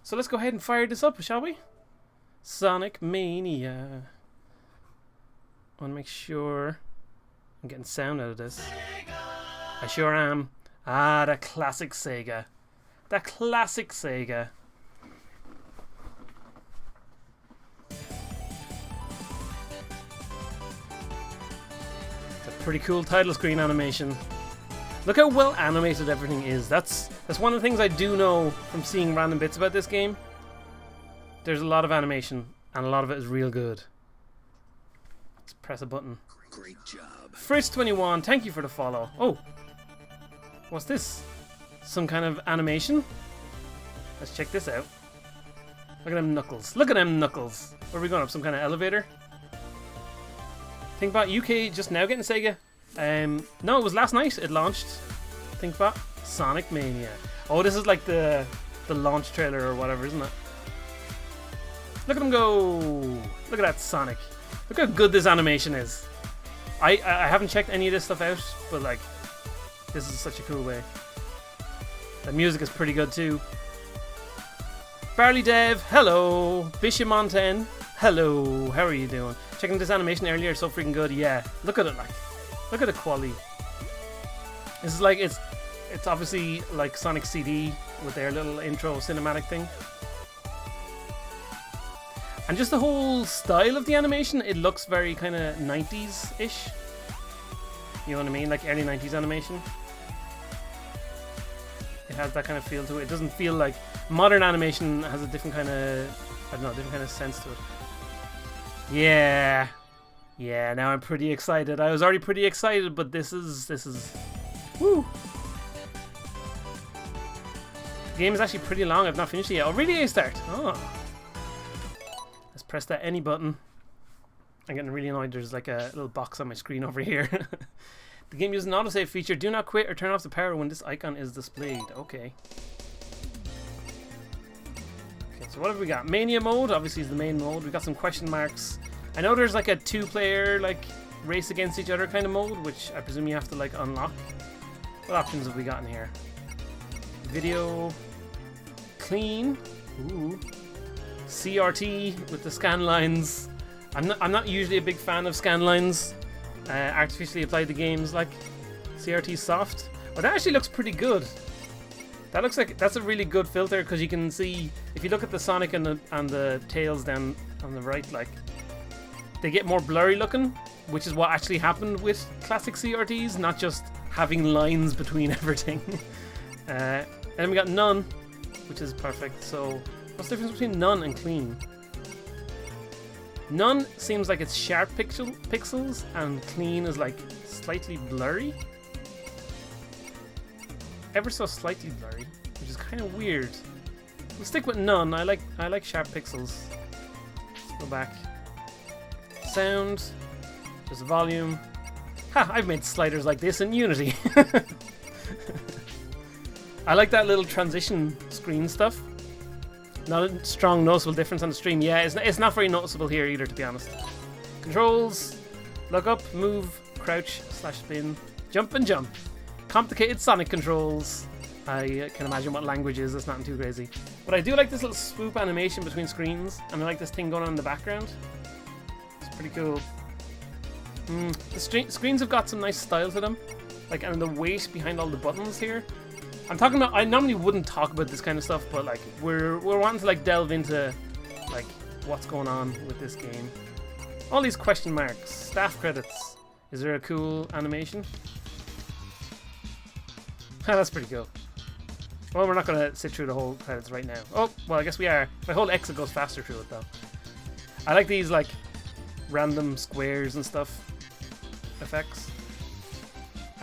So let's go ahead and fire this up, shall we? Sonic Mania. I want to make sure I'm getting sound out of this. I sure am. Ah, that classic Sega. That classic Sega. It's a pretty cool title screen animation. Look how well animated everything is. That's one of the things I do know from seeing random bits about this game. There's a lot of animation, and a lot of it is real good. Let's press a button. Great job. Fritz21, thank you for the follow. Oh, what's this? Some kind of animation? Let's check this out. Look at them knuckles. Look at them knuckles. Where are we going up? Some kind of elevator? Think about UK just now getting Sega. No, it was last night it launched. Think about Sonic Mania. Oh, this is like the launch trailer or whatever, isn't it? Look at him go! Look at that Sonic. Look how good this animation is. I haven't checked any of this stuff out, but like, this is such a cool way. The music is pretty good too. Barley Dev, hello. Bishamonten, hello. How are you doing? Checking this animation earlier, so freaking good. Yeah, look at it, like, look at the quality. This is like it's obviously like Sonic CD with their little intro cinematic thing. And just the whole style of the animation, it looks very kind of 90s-ish. You know what I mean? Like early 90s animation. It has that kind of feel to it. It doesn't feel like... Modern animation has a different kind of... I don't know, different kind of sense to it. Yeah. Yeah, now I'm pretty excited. I was already pretty excited, but this is... Woo! The game is actually pretty long. I've not finished it yet. Oh, really? I start? Oh. Let's press that any button. I'm getting really annoyed. There's like a little box on my screen over here. The game uses an autosave feature. Do not quit or turn off the power when this icon is displayed. Okay. Okay, so what have we got? Mania mode, obviously, is the main mode. We got some question marks. I know there's like a two-player like race against each other kind of mode, which I presume you have to like unlock. What options have we got in here? Video, clean, ooh, CRT with the scan lines. I'm not usually a big fan of scan lines. Artificially applied to games like CRT soft. Well, that actually looks pretty good. That looks like that's a really good filter because you can see if you look at the Sonic and the Tails down on the right, like they get more blurry looking, which is what actually happened with classic CRTs, not just having lines between everything. And then we got none, which is perfect. So what's the difference between none and clean? None seems like it's sharp pixels, and clean is like slightly blurry. Ever so slightly blurry, which is kind of weird. We'll stick with none. I like sharp pixels. Let's go back. Sound. There's volume. Ha! I've made sliders like this in Unity. I like that little transition screen stuff. Not a strong noticeable difference on the stream. Yeah, it's not very noticeable here either, to be honest. Controls. Look up, move, crouch, slash spin, jump and jump. Complicated Sonic controls. I can imagine what language is. It's nothing too crazy. But I do like this little swoop animation between screens. And I like this thing going on in the background. It's pretty cool. The screens have got some nice style to them. Like, and the weight behind all the buttons here. I'm talking about, I normally wouldn't talk about this kind of stuff, but like we're wanting to like delve into like what's going on with this game. All these question marks, staff credits. Is there a cool animation? That's pretty cool. Well, we're not going to sit through the whole credits right now. Oh, well, I guess we are. My whole exit goes faster through it though. I like these like random squares and stuff effects.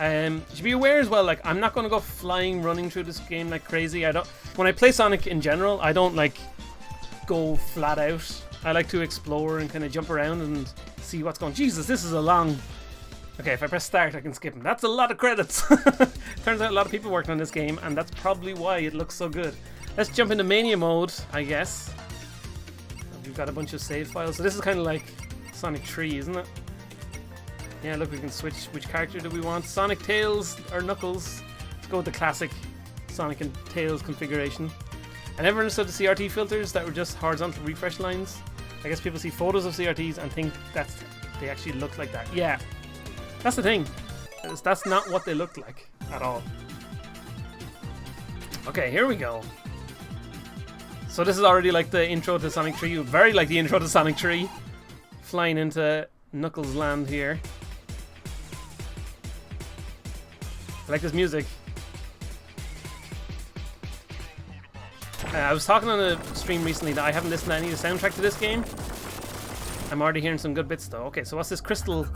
You should be aware as well, like, I'm not going to go flying, running through this game like crazy. When I play Sonic in general, I don't, like, go flat out. I like to explore and kind of jump around and see what's going on. Jesus, this is a long... Okay, if I press start, I can skip them. That's a lot of credits. Turns out a lot of people working on this game, and that's probably why it looks so good. Let's jump into Mania mode, I guess. We've got a bunch of save files. So this is kind of like Sonic 3, isn't it? Yeah, look, we can switch which character do we want. Sonic, Tails, or Knuckles. Let's go with the classic Sonic and Tails configuration. I never understood the CRT filters that were just horizontal refresh lines. I guess people see photos of CRTs and think they actually look like that. Yeah, that's the thing. That's not what they look like at all. Okay, here we go. So this is already like the intro to Sonic 3. Very like the intro to Sonic 3. Flying into Knuckles land here. I like this music. I was talking on a stream recently that I haven't listened to any of the soundtrack to this game. I'm already hearing some good bits though. Okay, so what's this crystal?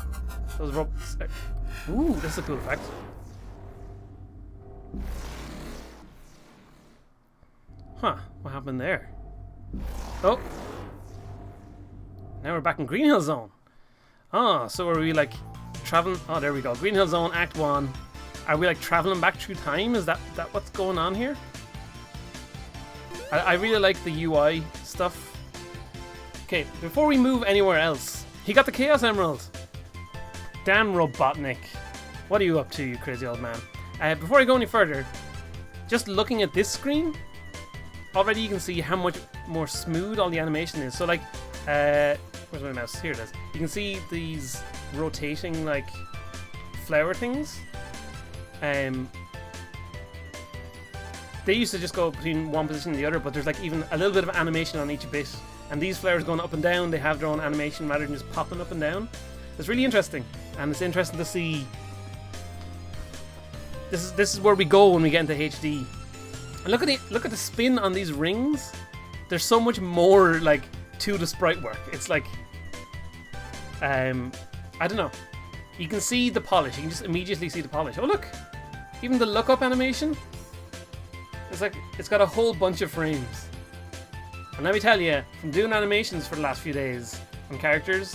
Those ropes. Ooh, this is a cool effect. Huh, what happened there? Oh. Now we're back in Green Hill Zone. Oh, so are we like traveling? Oh, there we go. Green Hill Zone, Act 1. Are we like traveling back through time? Is that what's going on here? I really like the UI stuff. Okay, before we move anywhere else, he got the Chaos Emerald. Damn Robotnik. What are you up to, you crazy old man? Before I go any further, just looking at this screen, already you can see how much more smooth all the animation is. So like, where's my mouse? Here it is. You can see these rotating like flower things. They used to just go between one position and the other, but there's like even a little bit of animation on each bit. And these flowers going up and down, they have their own animation rather than just popping up and down. It's really interesting, and it's interesting to see. This is where we go when we get into HD. And look at the spin on these rings. There's so much more like to the sprite work. It's like, I don't know. You can see the polish. You can just immediately see the polish. Oh look, even the look up animation. It's like it's got a whole bunch of frames. And let me tell you, from doing animations for the last few days on characters,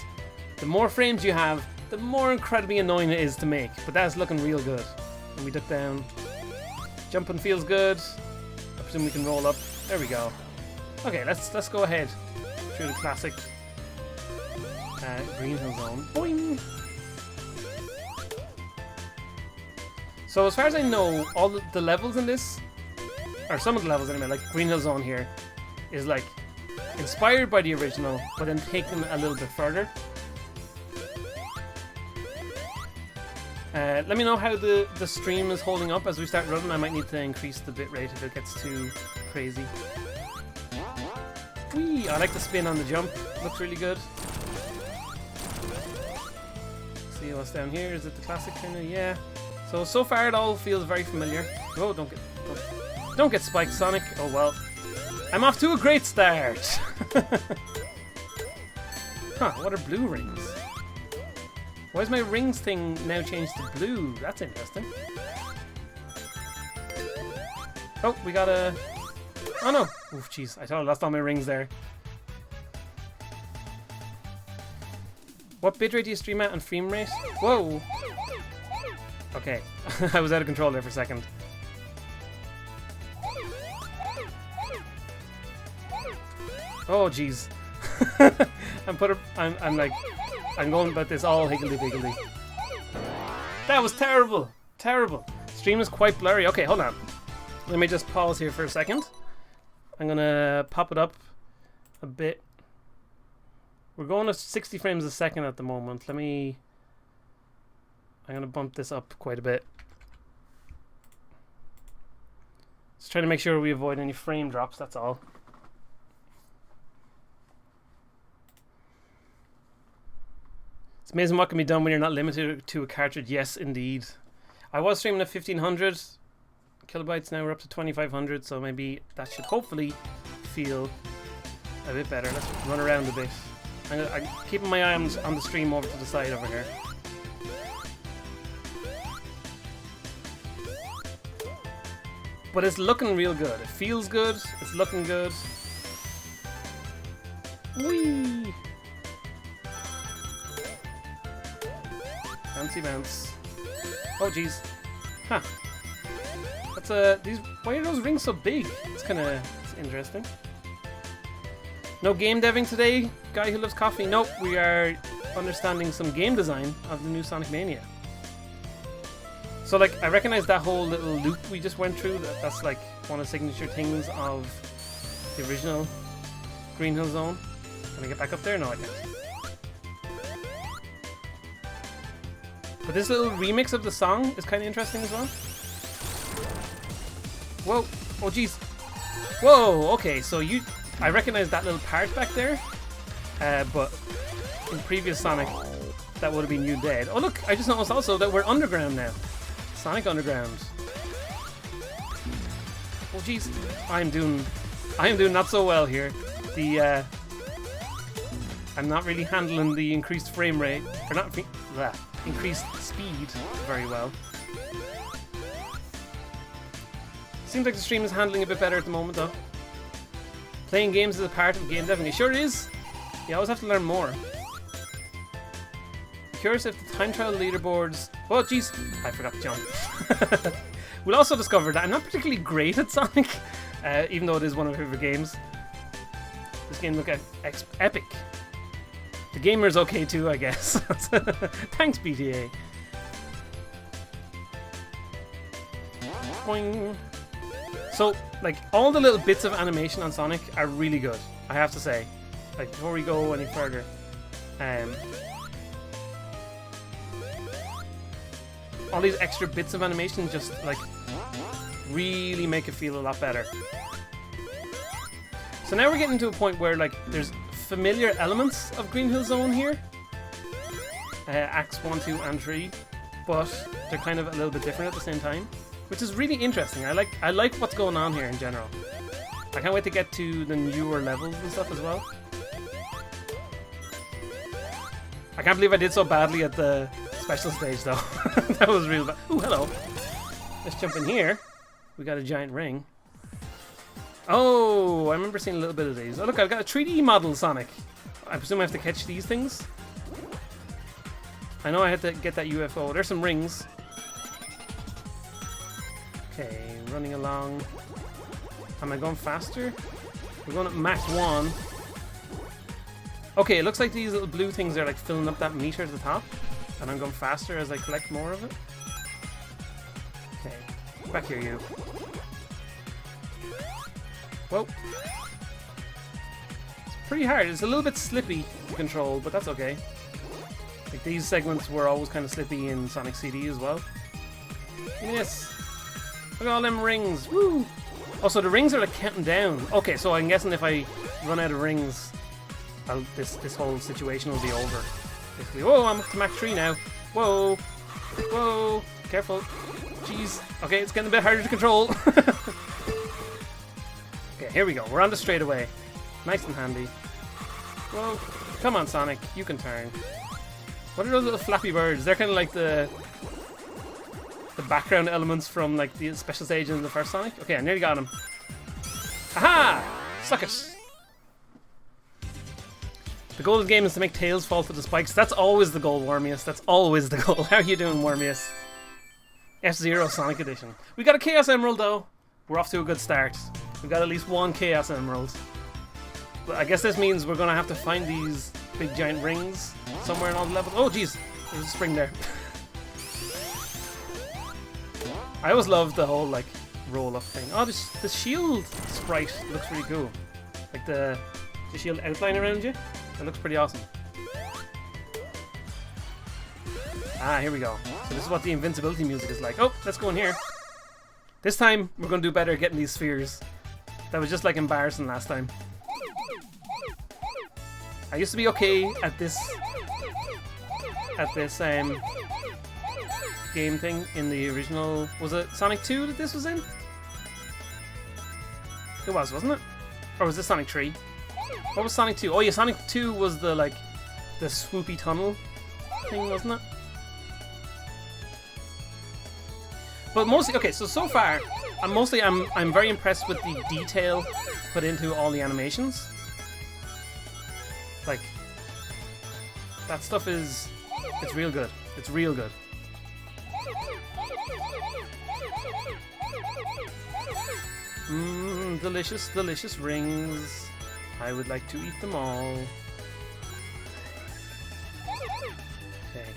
the more frames you have, the more incredibly annoying it is to make. But that's looking real good. And we duck down. Jumping feels good. I presume we can roll up. There we go. Okay, let's go ahead through the classic Green Hill Zone. Boing! So as far as I know, all the levels in this, or some of the levels anyway, like Green Hill Zone here, is like inspired by the original, but then taken a little bit further. Let me know how the stream is holding up as we start running. I might need to increase the bitrate if it gets too crazy. Whee! I like the spin on the jump. Looks really good. See what's down here. Is it the classic kind of? Yeah. So far it all feels very familiar. Oh, don't get spiked, Sonic. Oh well. I'm off to a great start. Huh? What are blue rings? Why is my rings thing now changed to blue? That's interesting. Oh, we got a... Oh no! Oof, jeez. I thought I lost all my rings there. What bitrate do you stream at and frame rate? Whoa! Okay. I was out of control there for a second. Oh jeez. I'm going about this all higgledy-piggledy. That was terrible! Terrible. Stream is quite blurry. Okay, hold on. Let me just pause here for a second. I'm gonna pop it up a bit. We're going to 60 frames a second at the moment. I'm gonna bump this up quite a bit. Just trying to make sure we avoid any frame drops, that's all. It's amazing what can be done when you're not limited to a cartridge. Yes, indeed. I was streaming at 1500 kilobytes, now we're up to 2500, so maybe that should hopefully feel a bit better. Let's run around a bit. I'm keeping my eye on the stream over to the side over here. But it's looking real good. It feels good. It's looking good. Whee! Bouncy bounce. Oh jeez. Huh. That's these. Why are those rings so big? It's interesting. No game deving today, guy who loves coffee. Nope, we are understanding some game design of the new Sonic Mania. So like, I recognize that whole little loop we just went through. That's like one of the signature things of The original Green Hill Zone. Can I get back up there? No, I can't. But this little remix of the song is kind of interesting as well. Whoa! Oh, jeez! Whoa! Okay, so I recognize that little part back there, but in previous Sonic, that would have been you dead. Oh look! I just noticed also that we're underground now. Sonic Underground. Oh jeez! I am doing not so well here. I'm not really handling the increased frame rate, or not that increased speed very well. Seems like the stream is handling a bit better at the moment though. Playing games is a part of game dev. Sure it is. You always have to learn more. Curious if the time trial leaderboards... Oh jeez, I forgot to jump. We'll also discover that I'm not particularly great at Sonic, even though it is one of my favorite games. This game looks epic. The gamer's okay too, I guess. Thanks, BTA. Boing. So, like, all the little bits of animation on Sonic are really good, I have to say. Like, before we go any further, all these extra bits of animation just, like, really make it feel a lot better. So now we're getting to a point where, like, there's familiar elements of Green Hill Zone here. Acts 1, 2, and 3, but they're kind of a little bit different at the same time, which is really interesting. I like what's going on here in general. I can't wait to get to the newer levels and stuff as well. I can't believe I did so badly at the special stage though. That was real bad. Ooh, hello. Let's jump in here. We got a giant ring. Oh, I remember seeing a little bit of these. Oh look, I've got a 3D model Sonic. I presume I have to catch these things. I know I had to get that UFO. There's some rings. Okay, running along. Am I going faster? We're going at Mach 1. Okay, it looks like these little blue things are like filling up that meter at the top. And I'm going faster as I collect more of it. Okay, back here you. Whoa. It's pretty hard. It's a little bit slippy to control, but that's okay. Like these segments were always kind of slippy in Sonic CD as well. Yes. Look at all them rings. Woo! Also, the rings are like counting down. Okay, so I'm guessing if I run out of rings, this whole situation will be over. Basically. Whoa, I'm up to Mach 3 now. Whoa. Whoa. Careful. Jeez. Okay, it's getting a bit harder to control. Okay, here we go. We're on the straightaway. Nice and handy. Whoa. Come on, Sonic. You can turn. What are those little flappy birds? They're kind of like the background elements from like the special stage in the first Sonic. Okay, I nearly got him. Aha! Suck it. The goal of the game is to make Tails fall to the spikes. That's always the goal, Wormius. That's always the goal. How are you doing, Wormius? F-Zero Sonic Edition. We got a Chaos Emerald though. We're off to a good start. We got at least one Chaos Emerald. But I guess this means we're gonna have to find these big giant rings somewhere in all the levels. Oh jeez, there's a spring there. I always loved the whole like roll up thing. Oh, the shield sprite looks really cool. Like the shield outline around you. It looks pretty awesome. Ah, here we go. So this is what the invincibility music is like. Oh, let's go in here. This time we're gonna do better at getting these spheres. That was just like embarrassing last time. I used to be okay at this game thing in the original. Was it Sonic 2 that this was in? It was, wasn't it? Or was this Sonic 3? What was Sonic 2? Oh yeah, Sonic 2 was the like the swoopy tunnel thing, wasn't it? But mostly, okay, so far I'm very impressed with the detail put into all the animations. Like that stuff it's real good. It's real good. Mmm, delicious, delicious rings. I would like to eat them all. Okay.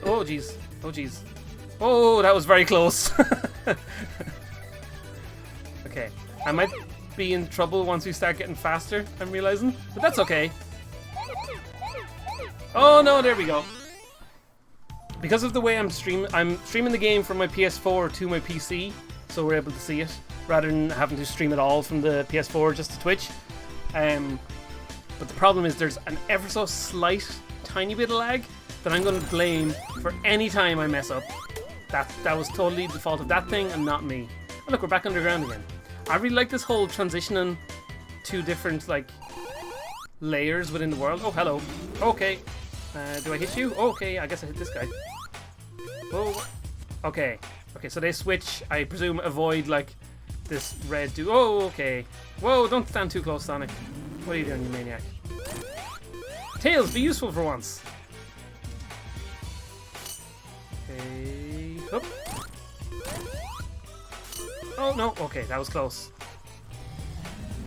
Oh jeez. Oh jeez. Oh, that was very close. Okay. I might be in trouble once we start getting faster, I'm realizing. But that's okay. Oh no, there we go. Because of the way I'm streaming the game from my PS4 to my PC, so we're able to see it, rather than having to stream it all from the PS4 just to Twitch. But the problem is there's an ever so slight, tiny bit of lag that I'm going to blame for any time I mess up. That was totally the fault of that thing and not me. Oh, look, we're back underground again. I really like this whole transitioning to different, like, layers within the world. Oh, hello. Okay. Do I hit you? Okay, I guess I hit this guy. Whoa. Okay. Okay, so they switch. I presume avoid, like, this red dude. Oh, okay. Whoa, don't stand too close, Sonic. What are you doing, you maniac? Tails, be useful for once. Okay. Oop. Oh, no. Okay, that was close.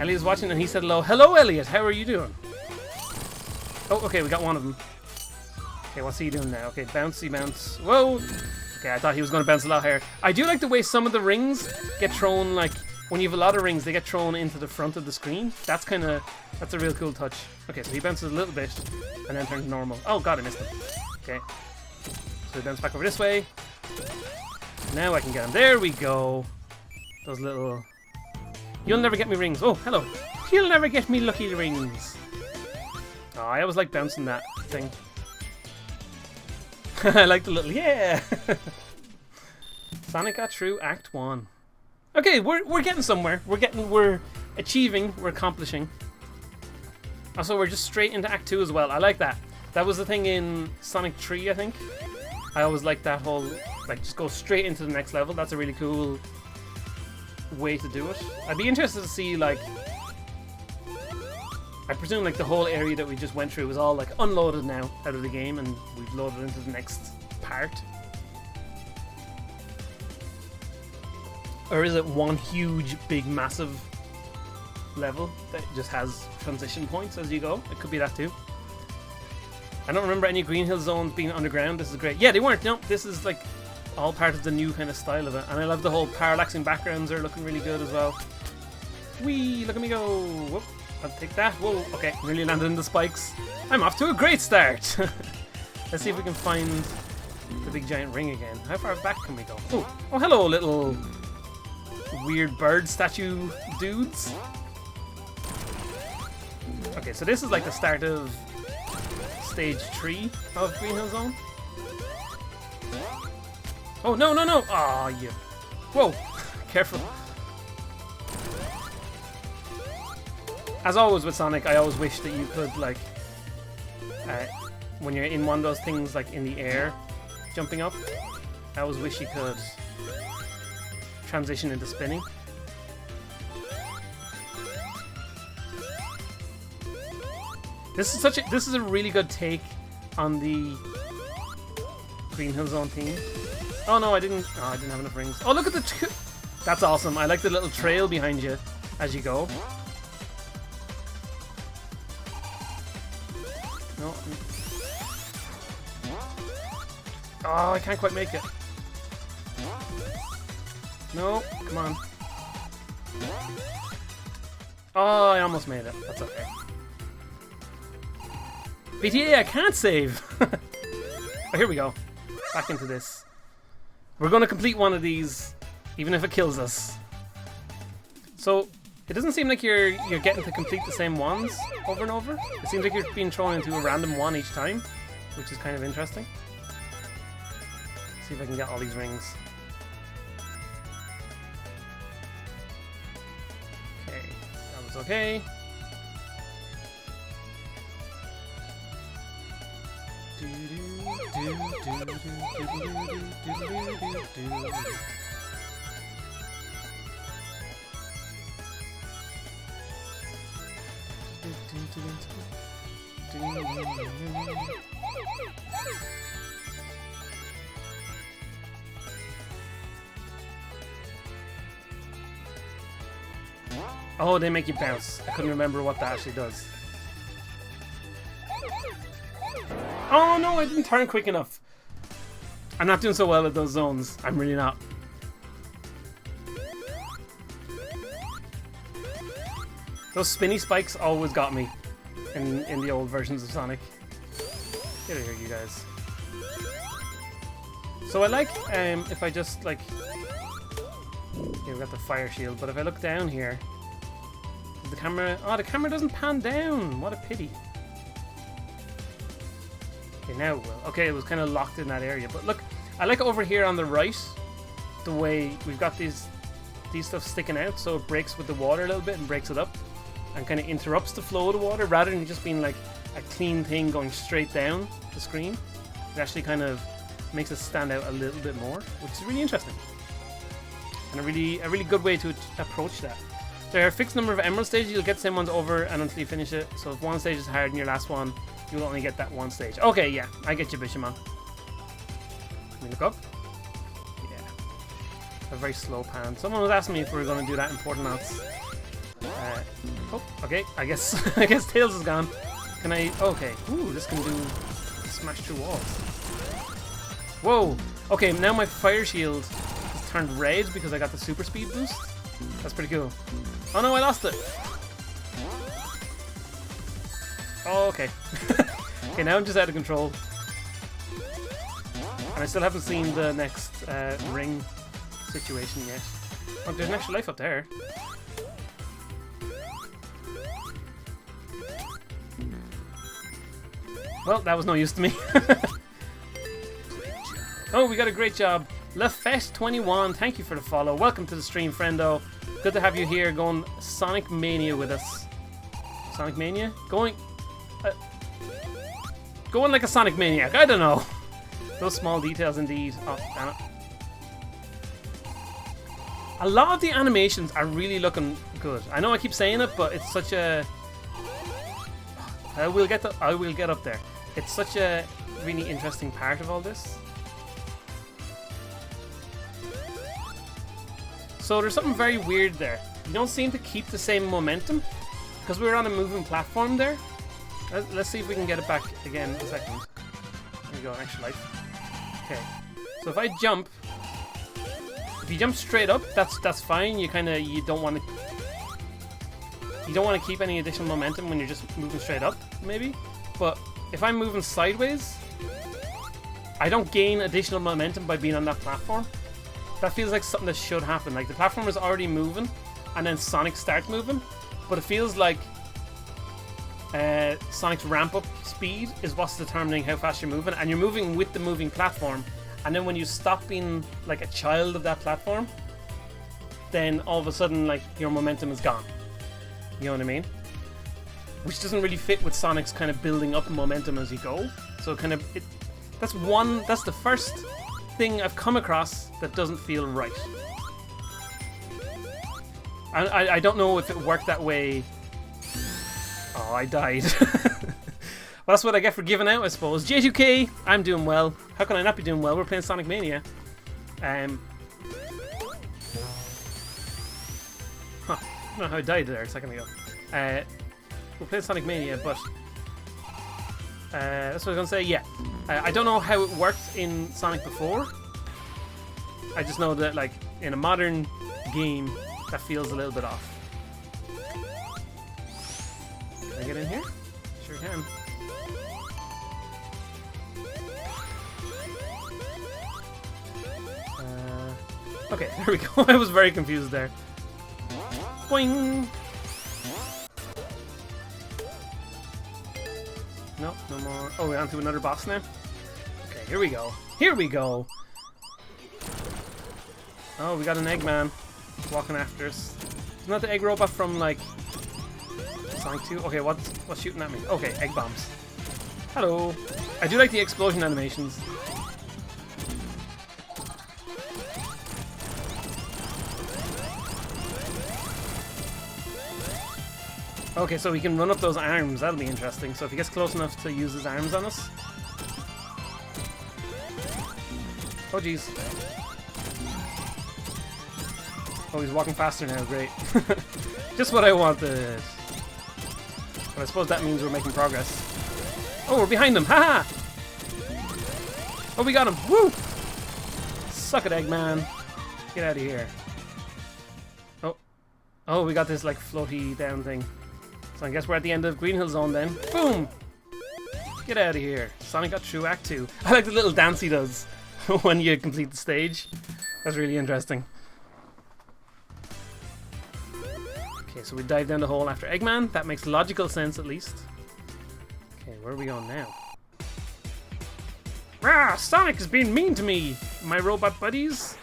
Elliot's watching and he said hello. Hello, Elliot. How are you doing? Oh, okay, we got one of them. Okay, what's he doing now? Okay, bouncy bounce. Whoa. Okay, I thought he was going to bounce a lot higher. I do like the way some of the rings get thrown, like, when you have a lot of rings, they get thrown into the front of the screen. That's a real cool touch. Okay, so he bounces a little bit and then turns normal. Oh god, I missed him. Okay. So he bounces back over this way. Now I can get him. There we go. Those little... You'll never get me rings. Oh, hello. You'll never get me lucky rings. Oh, I always like bouncing that thing. I like the little... Yeah! Sonic got through Act 1. Okay, we're getting somewhere. We're achieving, we're accomplishing. Also, we're just straight into Act 2 as well. I like that. That was the thing in Sonic 3, I think. I always like that whole, like, just go straight into the next level. That's a really cool way to do it. I'd be interested to see, like, I presume, like, the whole area that we just went through was all, like, unloaded now out of the game, and we've loaded into the next part. Or is it one huge, big, massive level that just has transition points as you go? It could be that too. I don't remember any Green Hill zones being underground. This is great. Yeah, they weren't. No, this is like all part of the new kind of style of it. And I love the whole parallaxing backgrounds are looking really good as well. Whee! Look at me go. Whoop. I'll take that. Whoa. Okay, nearly landed in the spikes. I'm off to a great start. Let's see if we can find the big giant ring again. How far back can we go? Oh, hello, little... weird bird statue dudes. Okay, so this is like the start of stage 3 of Green Hill Zone. Oh, no, no, no! Aw, you... Whoa! Careful. As always with Sonic, I always wish that you could, like... when you're in one of those things, like in the air, jumping up, I always wish you could... transition into spinning. This is a really good take on the Green Hill Zone theme. Oh no, I didn't have enough rings. Oh, look at the that's awesome. I like the little trail behind you as you go. No. Oh, I can't quite make it. No, come on. Oh, I almost made it. That's okay. BTA, I can't save! Oh, here we go. Back into this. We're going to complete one of these, even if it kills us. So, it doesn't seem like you're getting to complete the same ones over and over. It seems like you're being thrown into a random one each time, which is kind of interesting. Let's see if I can get all these rings. Okay. Oh, they make you bounce. I couldn't remember what that actually does. Oh no, I didn't turn quick enough. I'm not doing so well at those zones. I'm really not. Those spinny spikes always got me in the old versions of Sonic. Get out here, you guys. So I like if I just like... Okay, we've got the fire shield, but if I look down here... The camera... Oh, the camera doesn't pan down! What a pity. Okay, now it will. Okay, it was kind of locked in that area. But look, I like over here on the right, the way we've got these stuff sticking out, so it breaks with the water a little bit and breaks it up. And kind of interrupts the flow of the water, rather than just being like a clean thing going straight down the screen. It actually kind of makes it stand out a little bit more, which is really interesting. And a really good way to approach that. There are a fixed number of emerald stages. You'll get the same ones over and until you finish it. So if one stage is hard in your last one, you'll only get that one stage. Okay, yeah, I get you, Bishamon. Can we look up? Yeah. A very slow pan. Someone was asking me if we were going to do that in Portonauts. Oh, okay. I guess Tails is gone. Can I? Okay. Ooh, this can do smash through walls. Whoa. Okay, now my fire shield is turned red because I got the super speed boost. That's pretty cool. Oh no, I lost it. Oh, okay. Okay, now I'm just out of control. And I still haven't seen the next ring situation yet. Oh, there's an extra life up there. Well, that was no use to me. Oh, we got a great job. LaFesh21, thank you for the follow. Welcome to the stream, friendo. Good to have you here going Sonic Mania with us. Sonic Mania? Going like a Sonic Maniac. I don't know. Those small details indeed. Oh, damn it. A lot of the animations are really looking good. I know I keep saying it, but it's such a... I will get up there. It's such a really interesting part of all this. So there's something very weird there. You don't seem to keep the same momentum because we're on a moving platform there. Let's see if we can get it back again in a second. There we go, an extra life. Okay. So if I jump, if you jump straight up, that's fine. You don't want to keep any additional momentum when you're just moving straight up, maybe. But if I'm moving sideways, I don't gain additional momentum by being on that platform. That feels like something that should happen. Like the platform is already moving, and then Sonic starts moving, but it feels like Sonic's ramp up speed is what's determining how fast you're moving, and you're moving with the moving platform. And then when you stop being like a child of that platform, then all of a sudden like your momentum is gone. You know what I mean? Which doesn't really fit with Sonic's kind of building up momentum as you go. So that's the first thing I've come across that doesn't feel right. I don't know if it worked that way. Oh, I died. Well, that's what I get for giving out, I suppose. J2K, I'm doing well. How can I not be doing well? We're playing Sonic Mania. Huh, I don't know how I died there a second ago. We're playing Sonic Mania, but that's what I was gonna say. Yeah, I don't know how it worked in Sonic before. I just know that, like, in a modern game, that feels a little bit off. Can I get in here? Sure can. Okay, there we go. I was very confused there. Boing! No, no more. Oh, we're on to another boss now? Okay, here we go. Here we go! Oh, we got an Eggman walking after us. Isn't that the egg robot from, like, Sonic 2? Okay, what's shooting at me? Okay, egg bombs. Hello! I do like the explosion animations. Okay, so he can run up those arms. That'll be interesting. So if he gets close enough to use his arms on us. Oh, jeez. Oh, he's walking faster now. Great. Just what I wanted. But I suppose that means we're making progress. Oh, we're behind them. Haha! Oh, we got him. Woo! Suck it, Eggman. Get out of here. Oh. Oh, we got this, like, floaty down thing. So I guess we're at the end of Green Hill Zone then. Boom! Get out of here. Sonic got through Act 2. I like the little dance he does when you complete the stage. That's really interesting. Okay, so we dive down the hole after Eggman. That makes logical sense at least. Okay, where are we going now? Rah! Sonic is being mean to me, my robot buddies.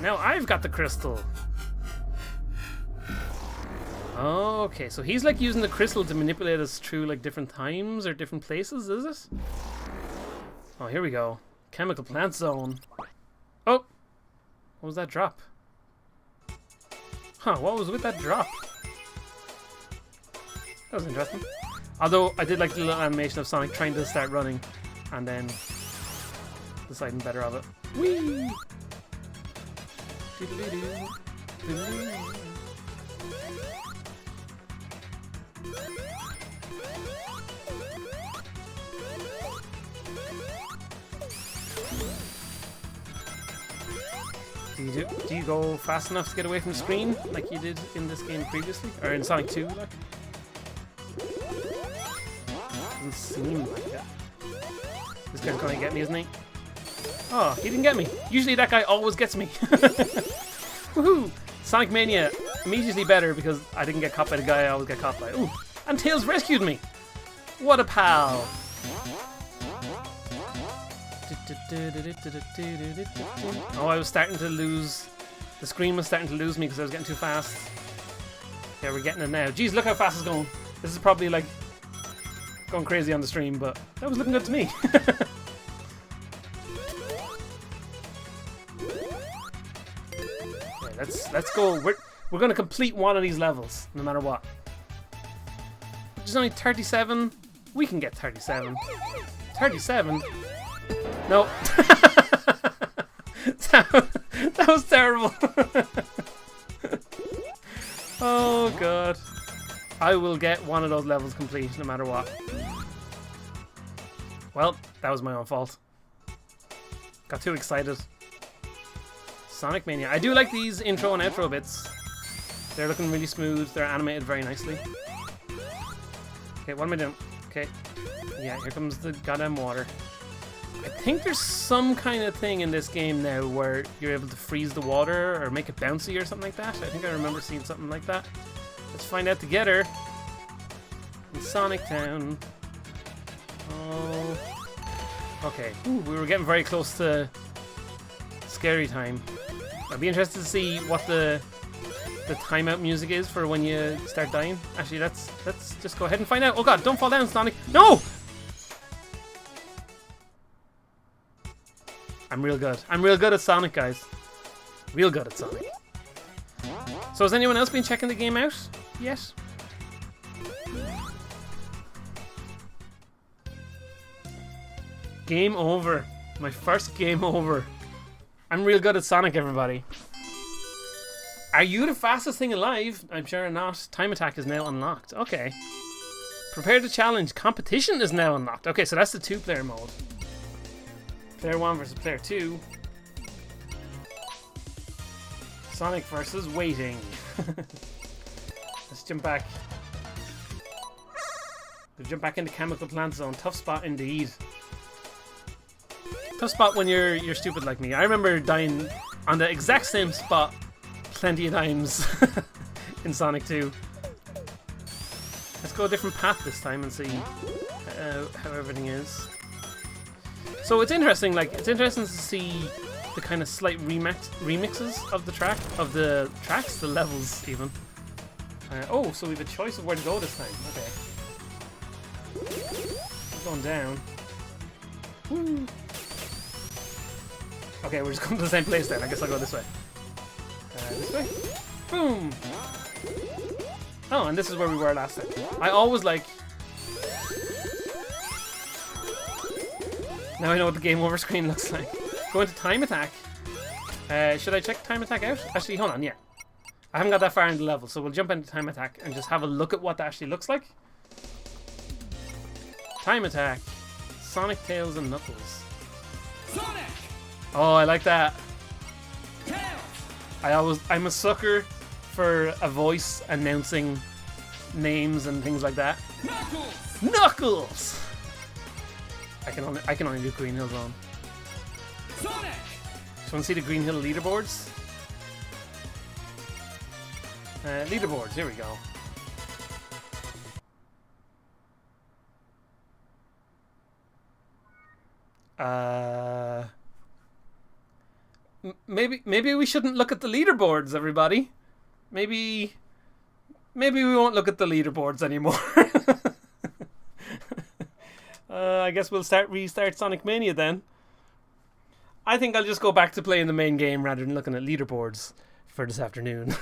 Now I've got the crystal. Okay, so he's like using the crystal to manipulate us through like different times or different places, is it? Oh, here we go. Chemical plant zone. Oh! What was that drop? Huh, what was with that drop? That was interesting. Although, I did like the little animation of Sonic trying to start running and then deciding better of it. Whee! Do you go fast enough to get away from the screen like you did in this game previously? Or in Sonic 2, like? Doesn't seem like it. This guy's gonna get me, isn't he? Oh, he didn't get me. Usually that guy always gets me. Woohoo! Sonic Mania, immediately better because I didn't get caught by the guy I always get caught by. Ooh, and Tails rescued me! What a pal! Oh, I was starting to lose. The screen was starting to lose me because I was getting too fast. Yeah, we're getting it now. Jeez, look how fast it's going. This is probably like going crazy on the stream, but that was looking good to me. Okay, let's go. We're gonna complete one of these levels, no matter what. Which is only 37. We can get 37. 37. No. That was terrible. Oh god. I will get one of those levels complete no matter what. Well, that was my own fault. Got too excited. Sonic Mania. I do like these intro and outro bits. They're looking really smooth. They're animated very nicely. Okay, what am I doing? Okay. Yeah, here comes the goddamn water. I think there's some kind of thing in this game now where you're able to freeze the water or make it bouncy or something like that. I think I remember seeing something like that. Let's find out together. In Sonic Town. Oh. Okay. Ooh, we were getting very close to scary time. I'd be interested to see what the timeout music is for when you start dying. Actually, let's just go ahead and find out. Oh god, don't fall down, Sonic. No! I'm real good. I'm real good at Sonic, guys. Real good at Sonic. So has anyone else been checking the game out yet? Game over. My first game over. I'm real good at Sonic, everybody. Are you the fastest thing alive? I'm sure not. Time attack is now unlocked. Okay. Prepare to challenge. Competition is now unlocked. Okay, so that's the 2-player mode. Player 1 versus player 2. Sonic versus waiting. Let's jump back. We'll jump back into Chemical Plant Zone. Tough spot indeed. Tough spot when you're stupid like me. I remember dying on the exact same spot plenty of times in Sonic 2. Let's go a different path this time and see how everything is. So it's interesting, like, it's interesting to see the kind of slight remixes of the tracks, the levels even. Oh, so we have a choice of where to go this time. Okay. Going down. Woo. Okay, we're just going to the same place then. I guess I'll go this way. This way. Boom! Oh, and this is where we were last time. I always like... Now I know what the game over screen looks like. Go into time attack. Should I check time attack out? Actually, hold on, yeah. I haven't got that far in the level, so we'll jump into time attack and just have a look at what that actually looks like. Time attack. Sonic, Tails, and Knuckles. Sonic! Oh, I like that. Tails! I'm a sucker for a voice announcing names and things like that. Knuckles! I can only do Green Hill Zone. Sonic! So want to see the Green Hill leaderboards? Leaderboards, here we go. Maybe we shouldn't look at the leaderboards, everybody. Maybe we won't look at the leaderboards anymore. I guess we'll restart Sonic Mania then. I think I'll just go back to playing the main game rather than looking at leaderboards for this afternoon.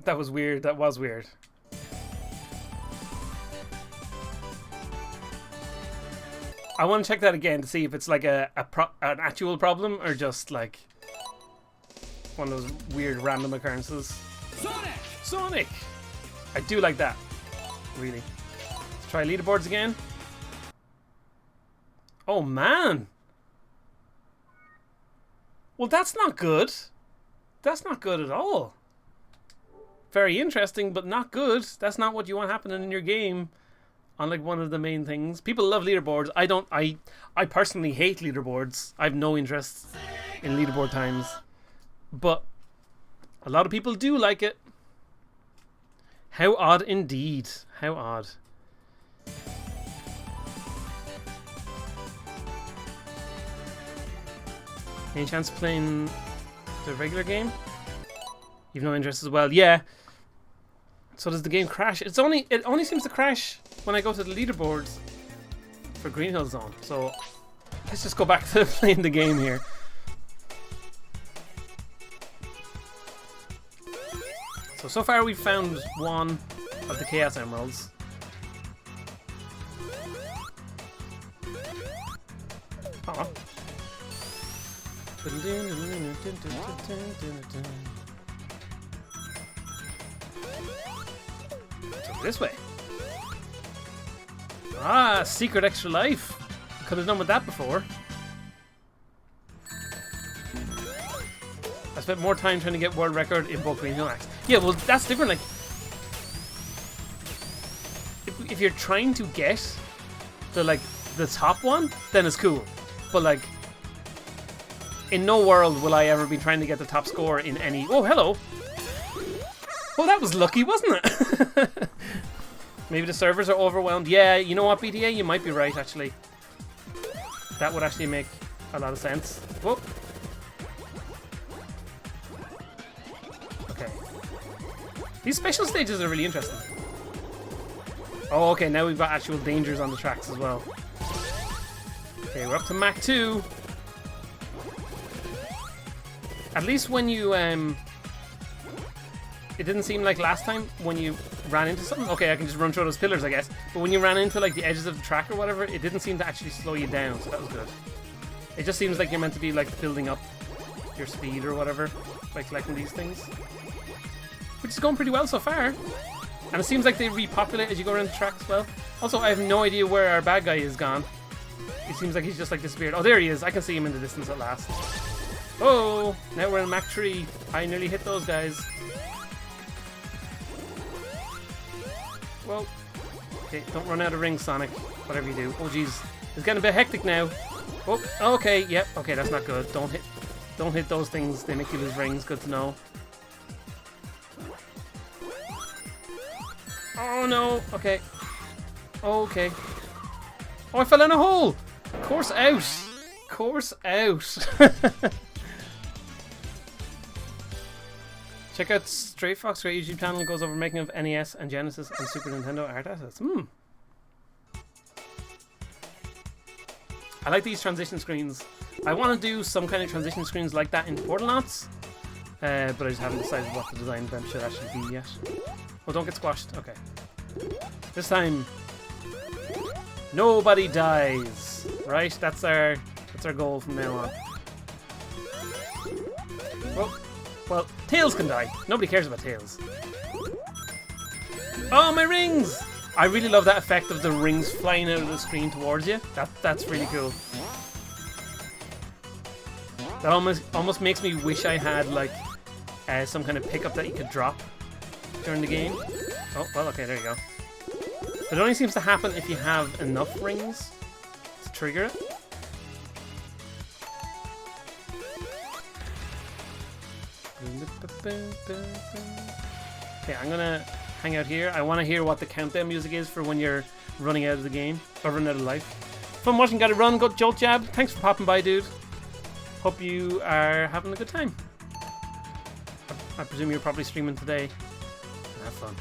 That was weird. That was weird. I want to check that again to see if it's like an actual problem or just like one of those weird random occurrences. Sonic! Sonic! I do like that. Really. Let's try leaderboards again. Oh man! Well, that's not good. That's not good at all. Very interesting, but not good. That's not what you want happening in your game. On like one of the main things. People love leaderboards. I don't. I personally hate leaderboards. I have no interest in leaderboard times. But a lot of people do like it. How odd indeed. How odd. Any chance of playing the regular game? You've no interest as well. Yeah. So does the game crash? It only seems to crash when I go to the leaderboards for Green Hill Zone. So let's just go back to playing the game here. So far we've found one of the Chaos Emeralds. Aw. So this way. Ah, secret extra life. Could have done with that before. I spent more time trying to get world record in both Green Hill Axe. Yeah, well, that's different. Like, if you're trying to get the top one, then it's cool. But like, in no world will I ever be trying to get the top score in any. Oh, hello. Well, that was lucky, wasn't it? Maybe the servers are overwhelmed. Yeah, you know what, BDA? You might be right, actually. That would actually make a lot of sense. Whoop. Okay. These special stages are really interesting. Oh, okay, now we've got actual dangers on the tracks as well. Okay, we're up to Mach 2. At least when you, it didn't seem like last time when you ran into something. Okay, I can just run through those pillars, I guess. But when you ran into like the edges of the track or whatever, it didn't seem to actually slow you down, so that was good. It just seems like you're meant to be like building up your speed or whatever by collecting these things. Which is going pretty well so far. And it seems like they repopulate as you go around the track as well. Also, I have no idea where our bad guy is gone. It seems like he's just like disappeared. Oh, there he is. I can see him in the distance at last. Oh, now we're in Mach 3. I nearly hit those guys. Well, okay, don't run out of rings, Sonic. Whatever you do. Oh, jeez. It's getting a bit hectic now. Oh, okay, yep. Okay, that's not good. Don't hit those things. They make you lose rings. Good to know. Oh, no. Okay. Okay. Oh, I fell in a hole. Course out. Course out. Check out Stray Fox, great YouTube channel, goes over making of NES and Genesis and Super Nintendo art assets. I like these transition screens. I want to do some kind of transition screens like that in Portalnauts, but I just haven't decided what the design of them should actually be yet. Oh, don't get squashed. Okay. This time, nobody dies. Right? That's our goal from now on. Well, Tails can die. Nobody cares about Tails. Oh, my rings! I really love that effect of the rings flying out of the screen towards you. That's really cool. That almost makes me wish I had like some kind of pickup that you could drop during the game. Oh, well, okay, there you go. But it only seems to happen if you have enough rings to trigger it. Okay, I'm gonna hang out here. I want to hear what the countdown music is for when you're running out of the game, or running out of life. Fun watching, gotta run, go Jolt Jab. Thanks for popping by, dude. Hope you are having a good time. I presume you're probably streaming today. Have fun.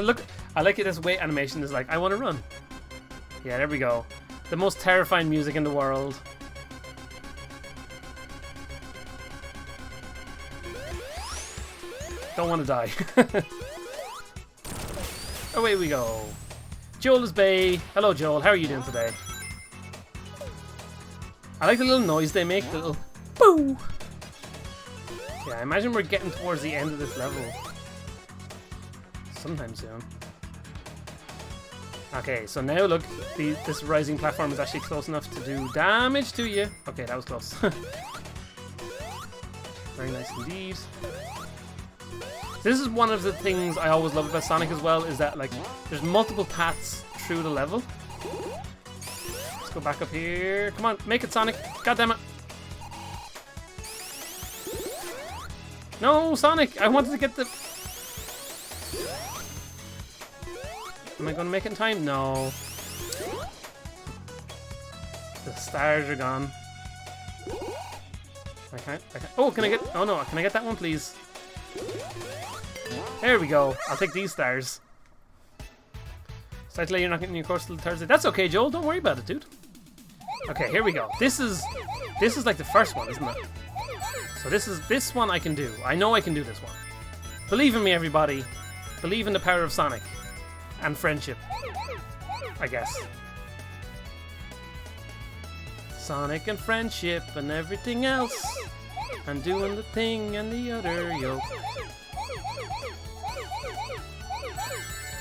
Look, I like it. This weight animation is like, I want to run. Yeah, there we go. The most terrifying music in the world. Don't want to die. Away we go. Joel is Bay. Hello, Joel. How are you doing today? I like the little noise they make. The little boo. Yeah, I imagine we're getting towards the end of this level. Sometime soon. Okay, so now look. This rising platform is actually close enough to do damage to you. Okay, that was close. Very nice indeed. This is one of the things I always love about Sonic as well, is that like there's multiple paths through the level. Let's go back up here. Come on, make it, Sonic. God damn it. No, Sonic, I wanted to get the... Am I going to make it in time? No. The stars are gone. I can't. Oh, can I get... Oh no, can I get that one, please? There we go. I'll take these stars. Sorry to let you're not getting your course till Thursday. That's okay, Joel. Don't worry about it, dude. Okay, here we go. This is like the first one, isn't it? So this one I can do. I know I can do this one. Believe in me, everybody. Believe in the power of Sonic and friendship, I guess. Sonic and friendship and everything else, and doing the thing and the other, yo.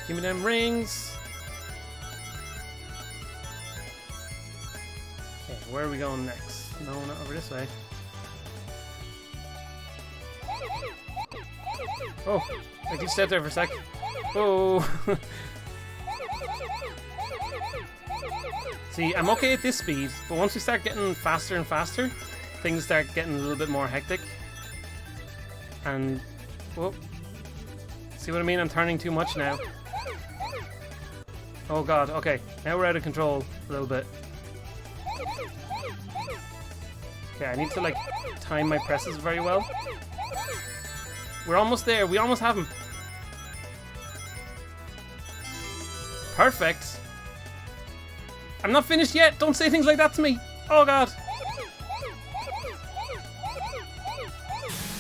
Give me them rings. Okay, where are we going next? No, not over this way. Oh, I just sat there for a sec. Oh. See, I'm okay at this speed, but once we start getting faster and faster, things start getting a little bit more hectic. And, whoop. See what I mean? I'm turning too much now. Oh god, okay. Now we're out of control a little bit. Okay, I need to like time my presses very well. We're almost there. We almost have him. Perfect. I'm not finished yet. Don't say things like that to me. Oh god.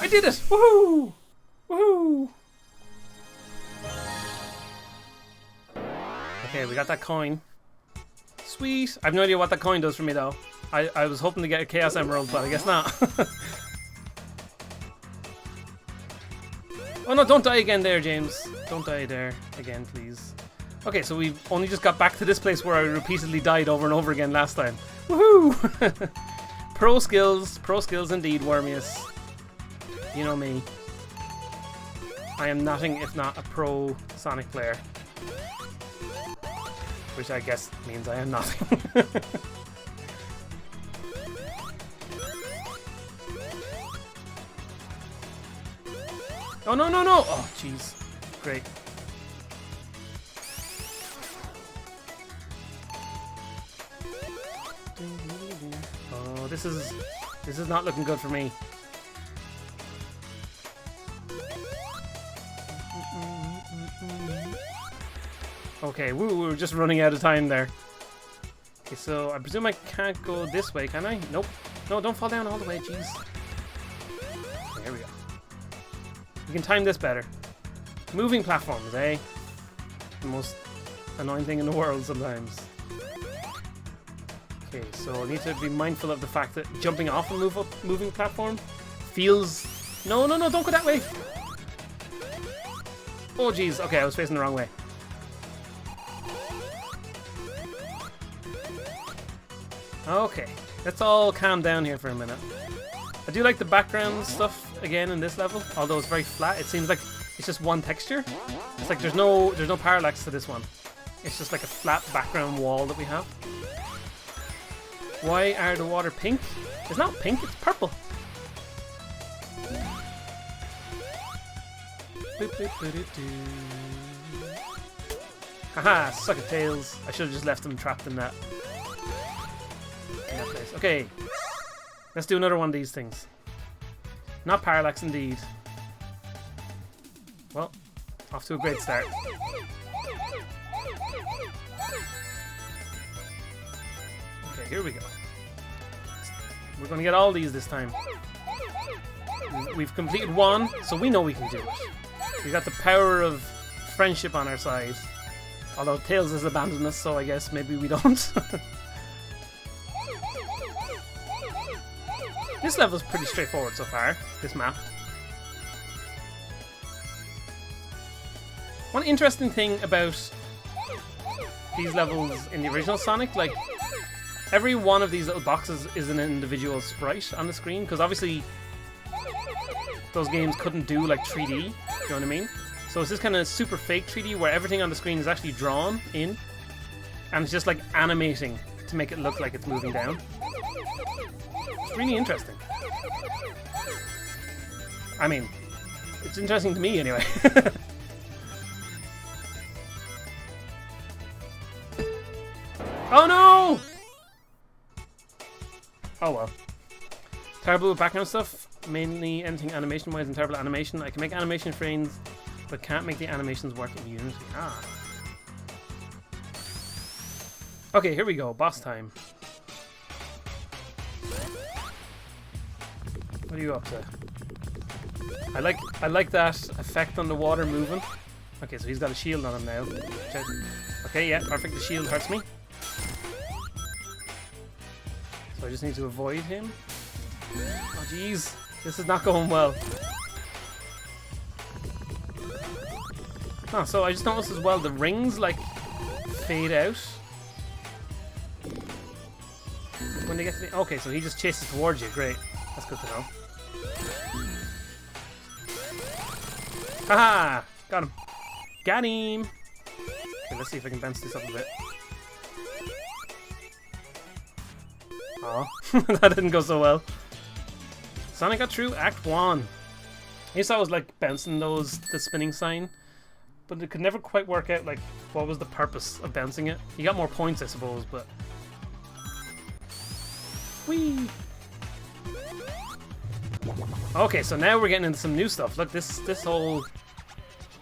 I did it. Woohoo! Woohoo! Okay, we got that coin. Sweet. I have no idea what that coin does for me though. I was hoping to get a Chaos Emerald, but I guess not. Oh no, don't die again there, James. Don't die there again, please. Okay, so we've only just got back to this place where I repeatedly died over and over again last time. Woohoo! Pro skills indeed, Wormius. You know me. I am nothing if not a pro Sonic player. Which I guess means I am nothing. Oh no no no! Oh jeez, great. Oh, this is not looking good for me. Okay, woo, we're just running out of time there. Okay, so I presume I can't go this way, can I? Nope. No, don't fall down all the way, jeez. There we go. We can time this better. Moving platforms, eh? The most annoying thing in the world sometimes. Okay, so I need to be mindful of the fact that jumping off a moving platform feels... No, no, no, don't go that way! Oh, jeez. Okay, I was facing the wrong way. Okay. Let's all calm down here for a minute. I do like the background stuff again in this level, although it's very flat. It seems like it's just one texture. It's like there's no parallax to this one. It's just like a flat background wall that we have. Why are the water pink? It's not pink, it's purple. Haha, suck at tails. I should have just left them trapped in that place. Okay. Let's do another one of these things. Not parallax indeed. Well, off to a great start. Okay, here we go. We're going to get all these this time. We've completed one, so we know we can do it. We got the power of friendship on our side. Although Tails has abandoned us, so I guess maybe we don't. This level's pretty straightforward so far, this map. One interesting thing about these levels in the original Sonic, like, every one of these little boxes is an individual sprite on the screen, because obviously those games couldn't do like 3D, you know what I mean? So it's this kind of super fake 3D where everything on the screen is actually drawn in, and it's just like animating to make it look like it's moving down. It's really interesting. I mean, it's interesting to me anyway. Oh no! Oh well. Terrible with background stuff, mainly anything animation wise and terrible animation. I can make animation frames, but can't make the animations work in Unity. Ah. Okay, here we go. Boss time. What are you up to? I like that effect on the water moving. Okay, so he's got a shield on him now. Okay, yeah, perfect. The shield hurts me. So I just need to avoid him. Oh jeez, this is not going well. Oh, so I just noticed as well the rings like fade out when they get to the... Okay, so he just chases towards you. Great, that's good to know. Haha! Got him. Got him! Okay, let's see if I can bounce this up a bit. Oh, that didn't go so well. Sonic got through Act 1. I used to always like bouncing the spinning sign, but it could never quite work out like what was the purpose of bouncing it. You got more points, I suppose, but... Whee! Okay, so now we're getting into some new stuff. Look, this whole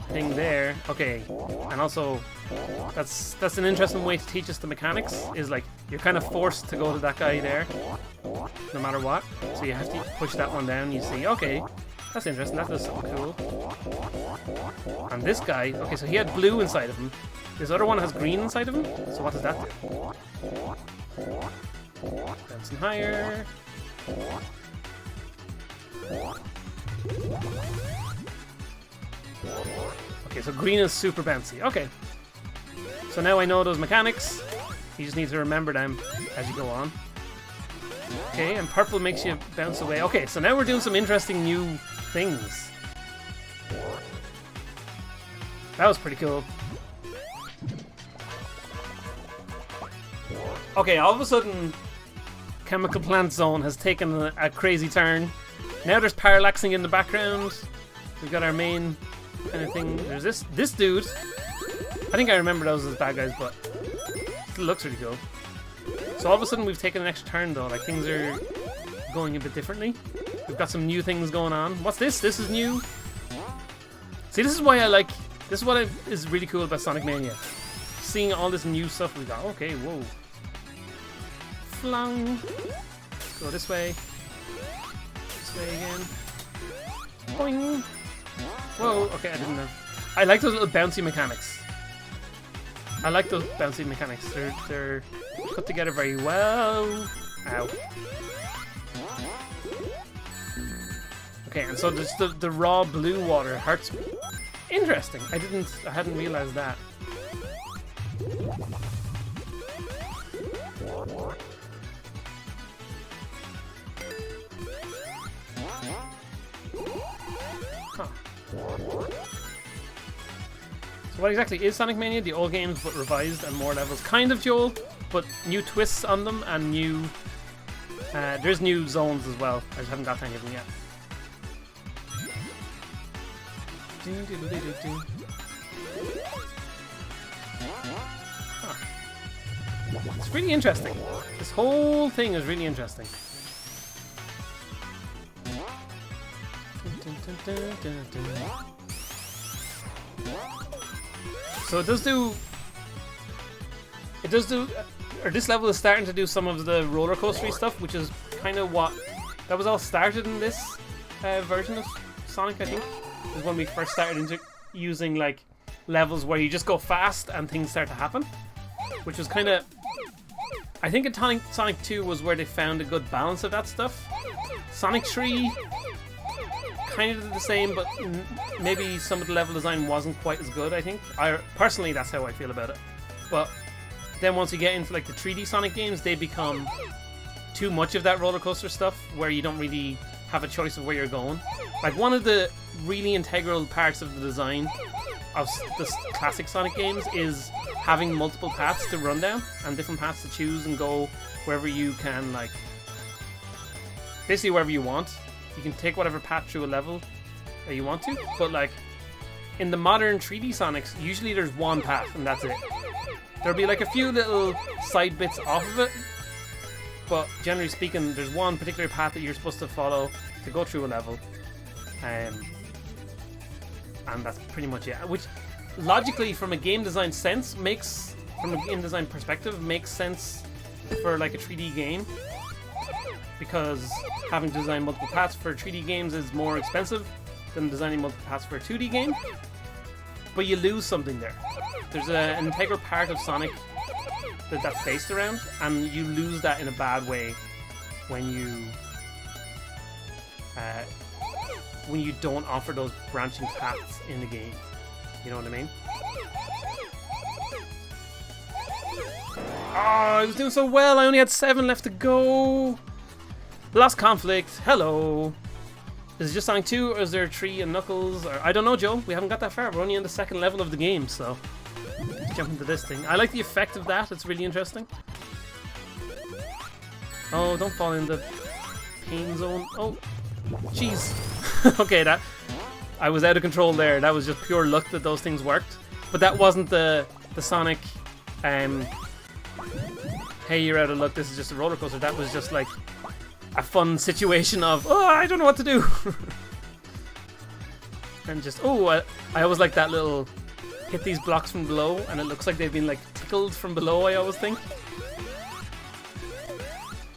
thing there. Okay, and also that's an interesting way to teach us the mechanics. Is like you're kind of forced to go to that guy there, no matter what. So you have to push that one down. You see, okay, that's interesting. That does something cool. And this guy, okay, so he had blue inside of him. This other one has green inside of him. So what does that do? Bouncing higher. Okay, so green is super bouncy. Okay. So now I know those mechanics. You just need to remember them as you go on. Okay, and purple makes you bounce away. Okay, so now we're doing some interesting new things. That was pretty cool. Okay, all of a sudden, Chemical Plant Zone has taken a crazy turn. Now there's parallaxing in the background. We've got our main kind of thing. There's this dude. I think I remember those as bad guys, but it looks really cool. So all of a sudden we've taken an extra turn though. Like things are going a bit differently. We've got some new things going on. What's this? This is new. See, this is why I like. This is what is really cool about Sonic Mania. Seeing all this new stuff we got. Okay, whoa. Flung. Let's go this way. This way again. Boing. Whoa, okay, I didn't know. I like those little bouncy mechanics. I like those bouncy mechanics. They're put together very well. Ow. Okay, and so just the raw blue water hurts me. Interesting. I hadn't realized that. What exactly is Sonic Mania? The old games but revised and more levels. Kind of, Joel, but new twists on them and new... there's new zones as well. I just haven't got to any of them yet. Huh. It's really interesting. This whole thing is really interesting. So it does do, or this level is starting to do some of the roller coastery stuff, which is kind of what, that was all started in this version of Sonic, I think. Is when we first started into using like levels where you just go fast and things start to happen, which was kind of, I think in Sonic 2 was where they found a good balance of that stuff. Sonic 3 kind of did the same, but maybe some of the level design wasn't quite as good, I think. Personally, that's how I feel about it. But then once you get into like the 3D Sonic games, they become too much of that roller coaster stuff where you don't really have a choice of where you're going. Like one of the really integral parts of the design of the classic Sonic games is having multiple paths to run down and different paths to choose and go wherever you can, like basically wherever you want. You can take whatever path through a level that you want to, but like in the modern 3D Sonics, usually there's one path and that's it. There'll be like a few little side bits off of it, but generally speaking, there's one particular path that you're supposed to follow to go through a level, and that's pretty much it. Which logically, from a game design sense, from a game design perspective, makes sense for like a 3D game, because having to design multiple paths for 3D games is more expensive than designing multiple paths for a 2D game. But you lose something there. There's an integral part of Sonic that's based around, and you lose that in a bad way when you don't offer those branching paths in the game. You know what I mean? Oh, I was doing so well. I only had 7 left to go. Lost conflict. Hello. Is it just Sonic 2, or is there 3 and Knuckles? Or I don't know, Joe. We haven't got that far. We're only on the 2nd level of the game, so let's jump into this thing. I like the effect of that. It's really interesting. Oh, don't fall in the pain zone. Oh, jeez. Okay, I was out of control there. That was just pure luck that those things worked. But that wasn't the Sonic, hey, you're out of luck, this is just a roller coaster. That was just like a fun situation of, oh, I don't know what to do. And just, oh, I always like that little hit these blocks from below, and it looks like they've been like tickled from below, I always think.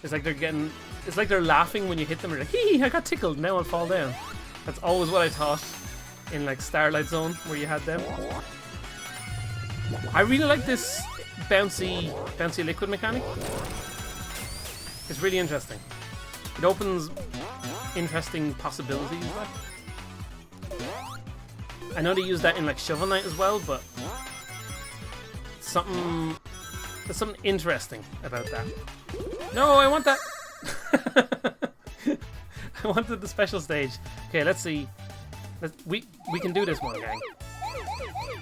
It's like they're laughing when you hit them. They're like, hee, I got tickled, now I'll fall down. That's always what I thought in like Starlight Zone, where you had them. I really like this bouncy liquid mechanic. It's really interesting. It opens interesting possibilities. I know they use that in like Shovel Knight as well, but there's something interesting about that. No, I want that. I wanted the special stage. Okay, let's see. We can do this one, gang.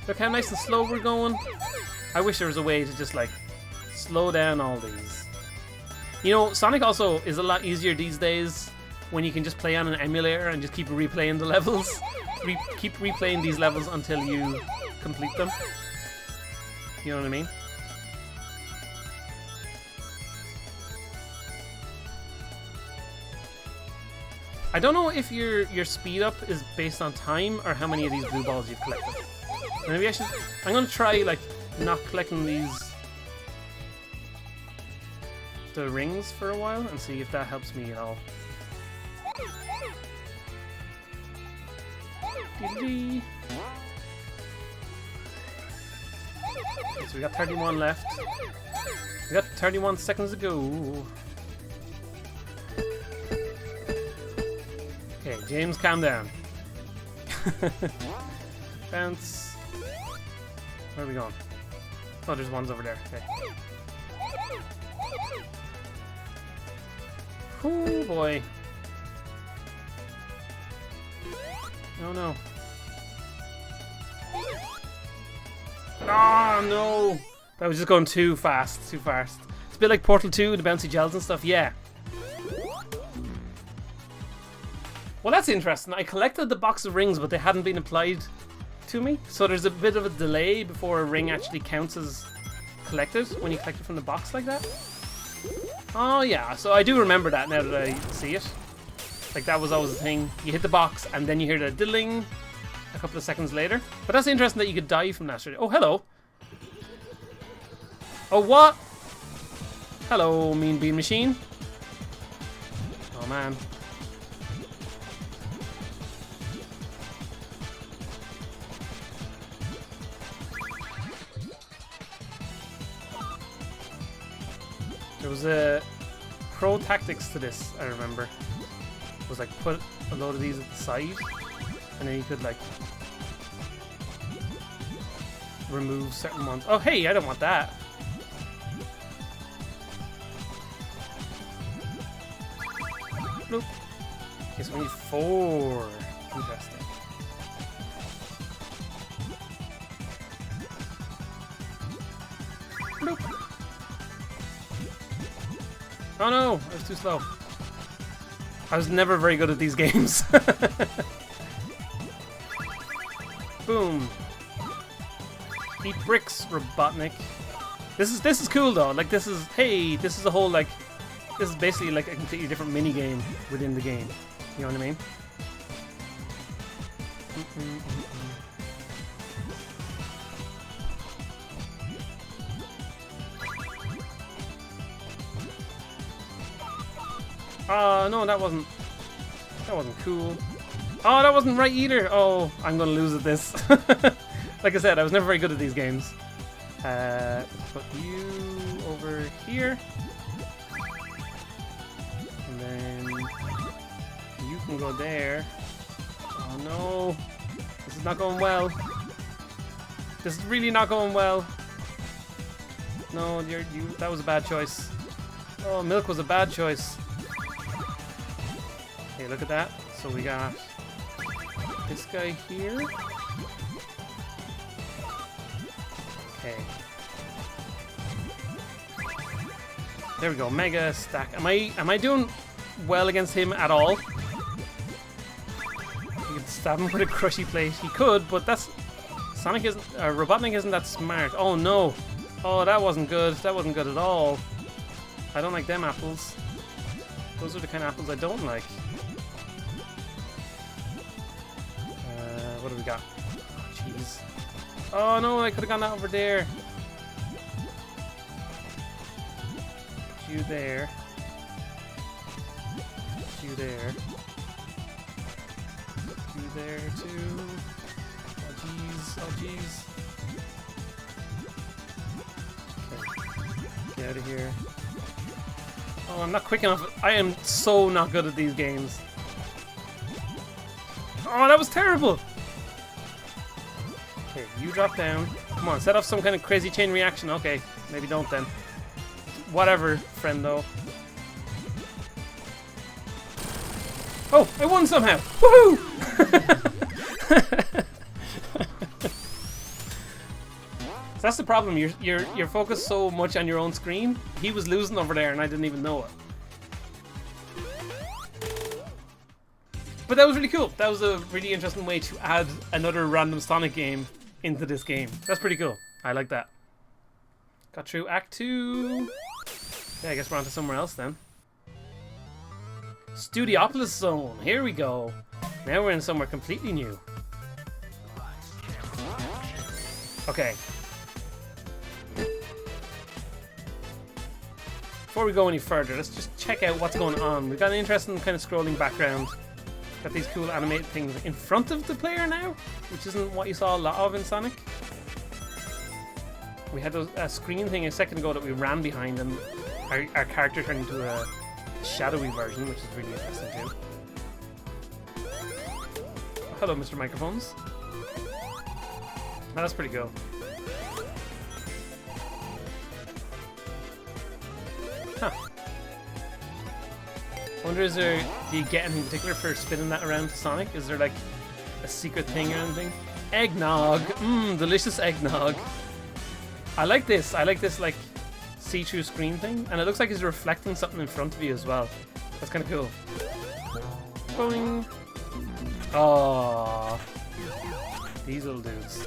Look how nice and slow we're going. I wish there was a way to just like slow down all these. You know, Sonic also is a lot easier these days when you can just play on an emulator and just keep replaying the levels. Keep replaying these levels until you complete them. You know what I mean? I don't know if your speed up is based on time or how many of these blue balls you've collected. Maybe I'm gonna try like not collecting the rings for a while and see if that helps me at all. Okay, so we got 31 left. We got 31 seconds to go. Okay, James, calm down. Bounce. Where are we going? Oh, there's ones over there. Okay. Oh boy. Oh no. Oh no! That was just going too fast, too fast. It's a bit like Portal 2, the bouncy gels and stuff, yeah. Well, that's interesting. I collected the box of rings, but they hadn't been applied to me. So there's a bit of a delay before a ring actually counts as collected when you collect it from the box like that. Oh yeah, so I do remember that now that I see it. Like that was always the thing. You hit the box and then you hear the diddling a couple of seconds later. But that's interesting that you could die from that. Oh, hello. Oh, what? Hello, mean bean machine. Oh man. There was a pro tactics to this, I remember. It was like put a load of these at the side, and then you could like remove certain ones. Oh hey, I don't want that. Nope. Okay, so we need 4. Interesting. Nope. Oh no, I was too slow. I was never very good at these games. Boom. Eat bricks, Robotnik. This is cool though. Like this is a whole like this is basically like a completely different mini game within the game. You know what I mean? Oh no, that wasn't cool. Oh, that wasn't right either. Oh, I'm gonna lose at this. Like I said, I was never very good at these games. Put you over here, and then you can go there. Oh no, this is not going well. This is really not going well. No, that was a bad choice. Oh, milk was a bad choice. Okay, look at that. So we got this guy here. Okay. There we go. Mega stack. Am I doing well against him at all? You could stab him with a crushy plate. He could, but that's Sonic isn't. Robotnik isn't that smart. Oh no. Oh, that wasn't good. That wasn't good at all. I don't like them apples. Those are the kind of apples I don't like. What do we got? Jeez. Oh no, I could have gone that over there. Put you there. Put you there. Put you there too. Oh jeez. Oh jeez. Okay. Get out of here. Oh, I'm not quick enough. I am so not good at these games. Oh, that was terrible. Okay, you drop down. Come on, set off some kind of crazy chain reaction. Okay, maybe don't then. Whatever, friendo. Oh, I won somehow! Woohoo! So that's the problem. You're focused so much on your own screen. He was losing over there, and I didn't even know it. But that was really cool. That was a really interesting way to add another random Sonic game into this game. That's pretty cool. I like that. Got through Act 2. Yeah, I guess we're on to somewhere else then. Studiopolis Zone. Here we go. Now we're in somewhere completely new. Okay. Before we go any further, let's just check out what's going on. We've got an interesting kind of scrolling background. Got these cool animated things in front of the player now, which isn't what you saw a lot of in Sonic. We had a screen thing a second ago that we ran behind, and our character turned into a shadowy version, which is really interesting too. Oh, hello, Mr. Microphones. Oh, that's pretty cool. Huh. I wonder, do you get anything in particular for spinning that around to Sonic? Is there like a secret thing or anything? Eggnog! Mmm, delicious eggnog. I like this. I like this like see-through screen thing, and it looks like he's reflecting something in front of you as well. That's kind of cool. Boing. Oh, these little dudes.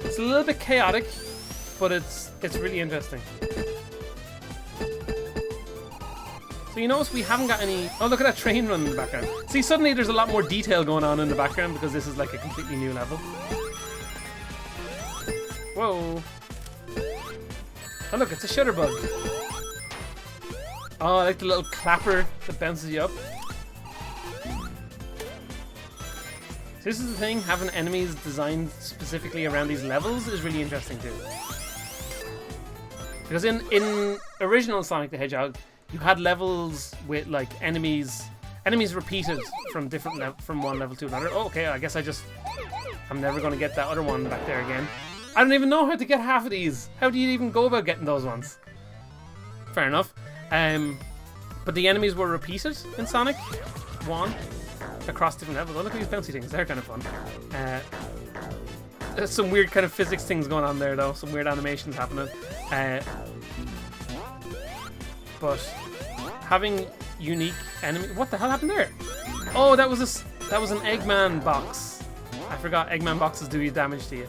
It's a little bit chaotic, but it's really interesting. So you notice we haven't got any... Oh, look at that train running in the background. See, suddenly there's a lot more detail going on in the background because this is like a completely new level. Whoa. Oh, look, it's a shutterbug. Oh, I like the little clapper that bounces you up. So this is the thing, having enemies designed specifically around these levels is really interesting too. Because in original Sonic the Hedgehog, you had levels with like enemies repeated from from one level to another. Oh, okay, I guess I'm never going to get that other one back there again. I don't even know how to get half of these. How do you even go about getting those ones? Fair enough. But the enemies were repeated in Sonic 1 across different levels. Oh, look at these bouncy things. They're kind of fun. There's some weird kind of physics things going on there, though. Some weird animations happening. But having unique enemies... What the hell happened there? Oh, that was an Eggman box. I forgot Eggman boxes do damage to you.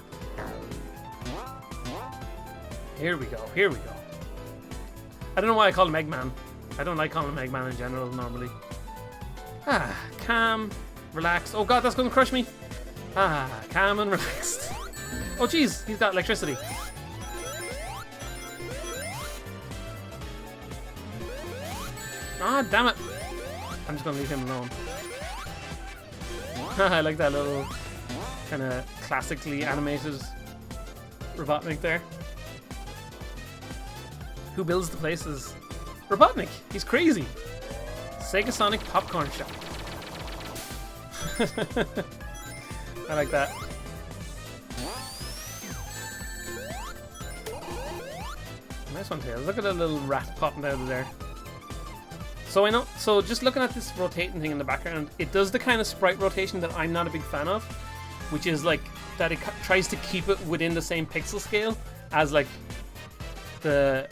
Here we go. Here we go. I don't know why I call him Eggman. I don't like calling him Eggman in general normally. Calm, relaxed. Oh god, that's going to crush me. Calm and relaxed. Oh jeez, he's got electricity. Ah, damn it. I'm just going to leave him alone. I like that little kind of classically animated Robotnik there. Who builds the places? Robotnik. He's crazy. Sega Sonic Popcorn Shop. I like that. Nice one, Tails. Look at that little rat popping out of there. So I know. So just looking at this rotating thing in the background, it does the kind of sprite rotation that I'm not a big fan of, which is like that it tries to keep it within the same pixel scale as like the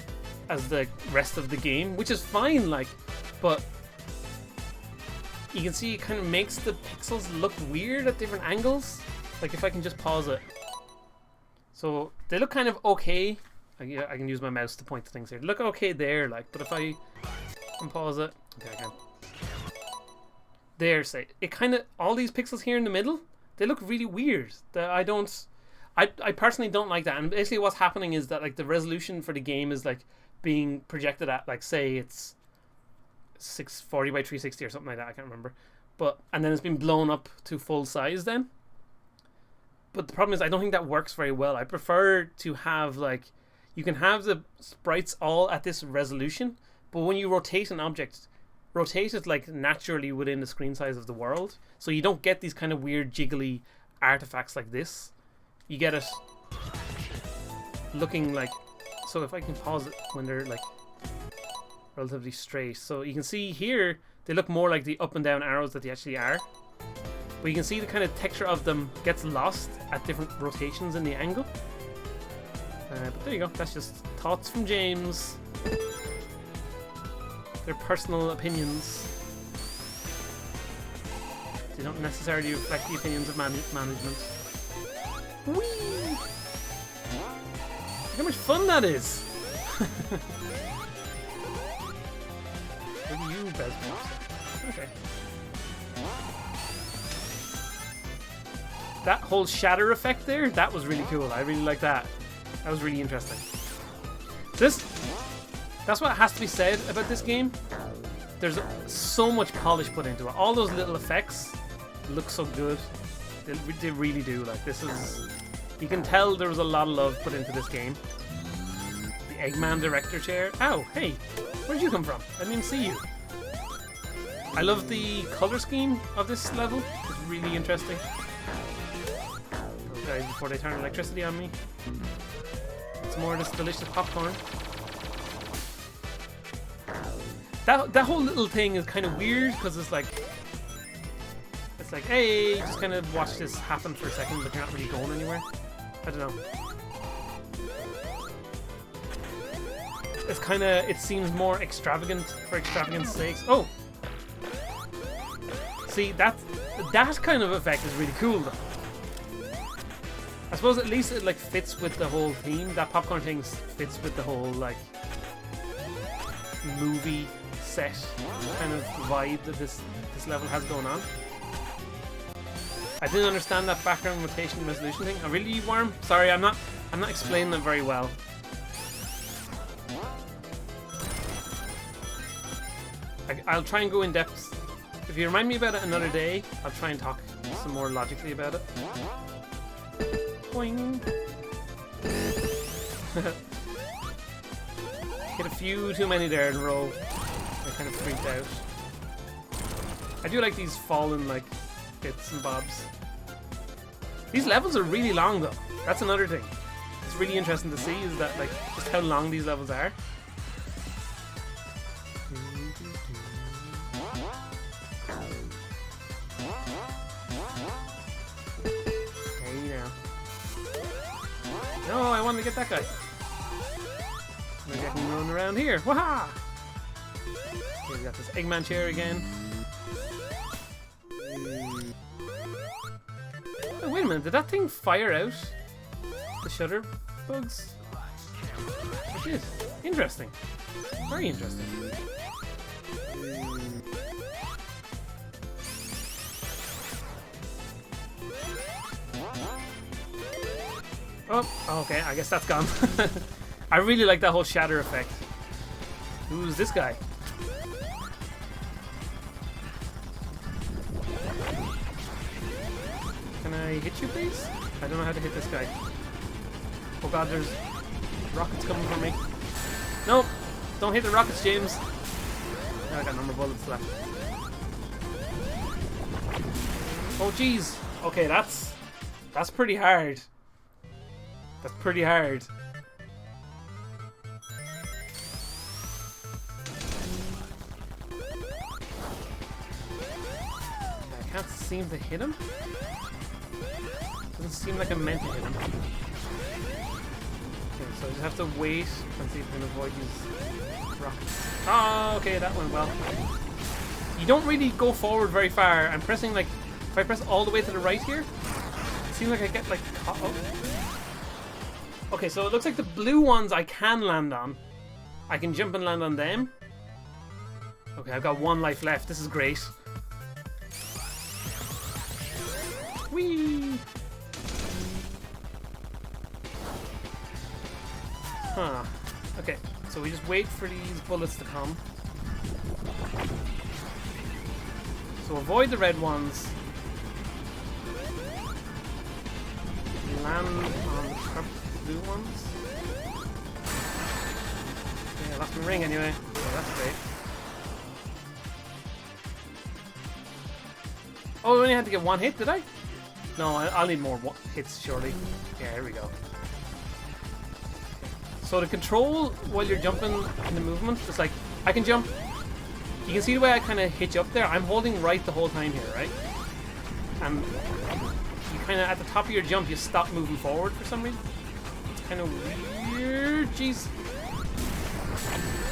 rest of the game, which is fine. Like, but you can see it kind of makes the pixels look weird at different angles. Like if I can just pause it, so they look kind of okay. I can use my mouse to point to things here. They look okay there, like, but if I unpause it, okay, I can. There, say it kind of all these pixels here in the middle, they look really weird. I personally don't like that. And basically, what's happening is that like the resolution for the game is like being projected at like say it's 640 by 360 or something like that. I can't remember, and then it's been blown up to full size then. But the problem is I don't think that works very well. I prefer to have like you can have the sprites all at this resolution, but when you rotate an object, rotate it like naturally within the screen size of the world, so you don't get these kind of weird jiggly artifacts like this. You get it looking like, so if I can pause it when they're like relatively straight, so you can see here they look more like the up and down arrows that they actually are, but you can see the kind of texture of them gets lost at different rotations in the angle. But there you go, that's just thoughts from James. Their personal opinions. They don't necessarily reflect the opinions of management. Whee! Look how much fun that is! What do you best want? Okay. That whole shatter effect there, that was really cool. I really like that. That was really interesting. That's what has to be said about this game. There's so much polish put into it. All those little effects look so good. They really do. Like, this is... You can tell there was a lot of love put into this game. The Eggman director chair. Ow, hey. Where did you come from? I didn't even see you. I love the color scheme of this level. It's really interesting. Those guys before they turn electricity on me. It's more of this delicious popcorn. That whole little thing is kind of weird because it's like It's like, hey, just kind of watch this happen for a second, but you're not really going anywhere. I don't know. It's kind of, it seems more extravagant for extravagance sakes. Oh! See, that kind of effect is really cool though. I suppose at least it like fits with the whole theme. That popcorn thing fits with the whole like movie set kind of vibe that this level has going on. I didn't understand that background rotation and resolution thing. Oh, really, Worm? Sorry, I'm not explaining it very well. I'll try and go in depth. If you remind me about it another day, I'll try and talk some more logically about it. Boing. Hit a few too many there in a row. I kind of freaked out. I do like these fallen like bits and bobs. These levels are really long though. That's another thing. It's really interesting to see is that like just how long these levels are. No, I wanted to get that guy. Maybe I can run around here. Waha! Okay, we got this Eggman chair again. Oh, wait a minute, did that thing fire out the shutter bugs? It did. Interesting. Very interesting. Oh, okay, I guess that's gone. I really like that whole shatter effect. Who's this guy? Can I hit you, please? I don't know how to hit this guy. Oh god, there's rockets coming for me. Nope, don't hit the rockets, James. Now I got no more bullets left. Oh jeez. Okay, that's pretty hard. That's pretty hard. I can't seem to hit him. Doesn't seem like I'm meant to hit him. Okay, so I just have to wait and see if I can avoid these rockets. Oh, okay, that went well. You don't really go forward very far. I'm pressing like, if I press all the way to the right here, it seems like I get like caught up. Okay, so it looks like the blue ones I can land on. I can jump and land on them. Okay, I've got one life left. This is great. Whee! Huh. Okay, so we just wait for these bullets to come. So avoid the red ones. Land on the purple. Blue ones. Yeah, I lost my ring anyway. So that's great. Oh, I only had to get one hit, did I? No, I'll need more hits surely. Yeah, here we go. So the control while you're jumping in the movement, it's like I can jump. You can see the way I kind of hitch up there. I'm holding right the whole time here, right? And you kind of at the top of your jump, you stop moving forward for some reason. Kind of weird. Jeez.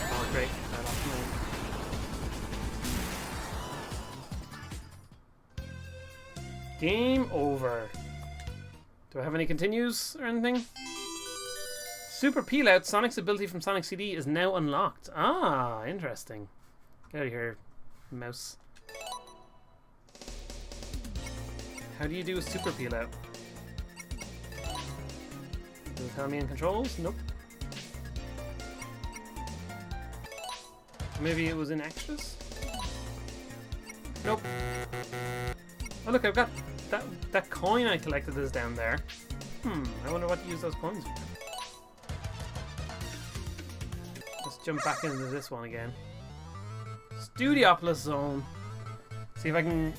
Oh, great. I lost my game over. Do I have any continues or anything? Super Peel Out. Sonic's ability from Sonic CD is now unlocked. Ah, interesting. Get out of here, mouse. How do you do a Super Peel Out? Does it tell me in controls? Nope. Maybe it was in extras? Nope. Oh look, I've got that coin I collected is down there. I wonder what to use those coins for. Let's jump back into this one again. Studiopolis Zone. See if I can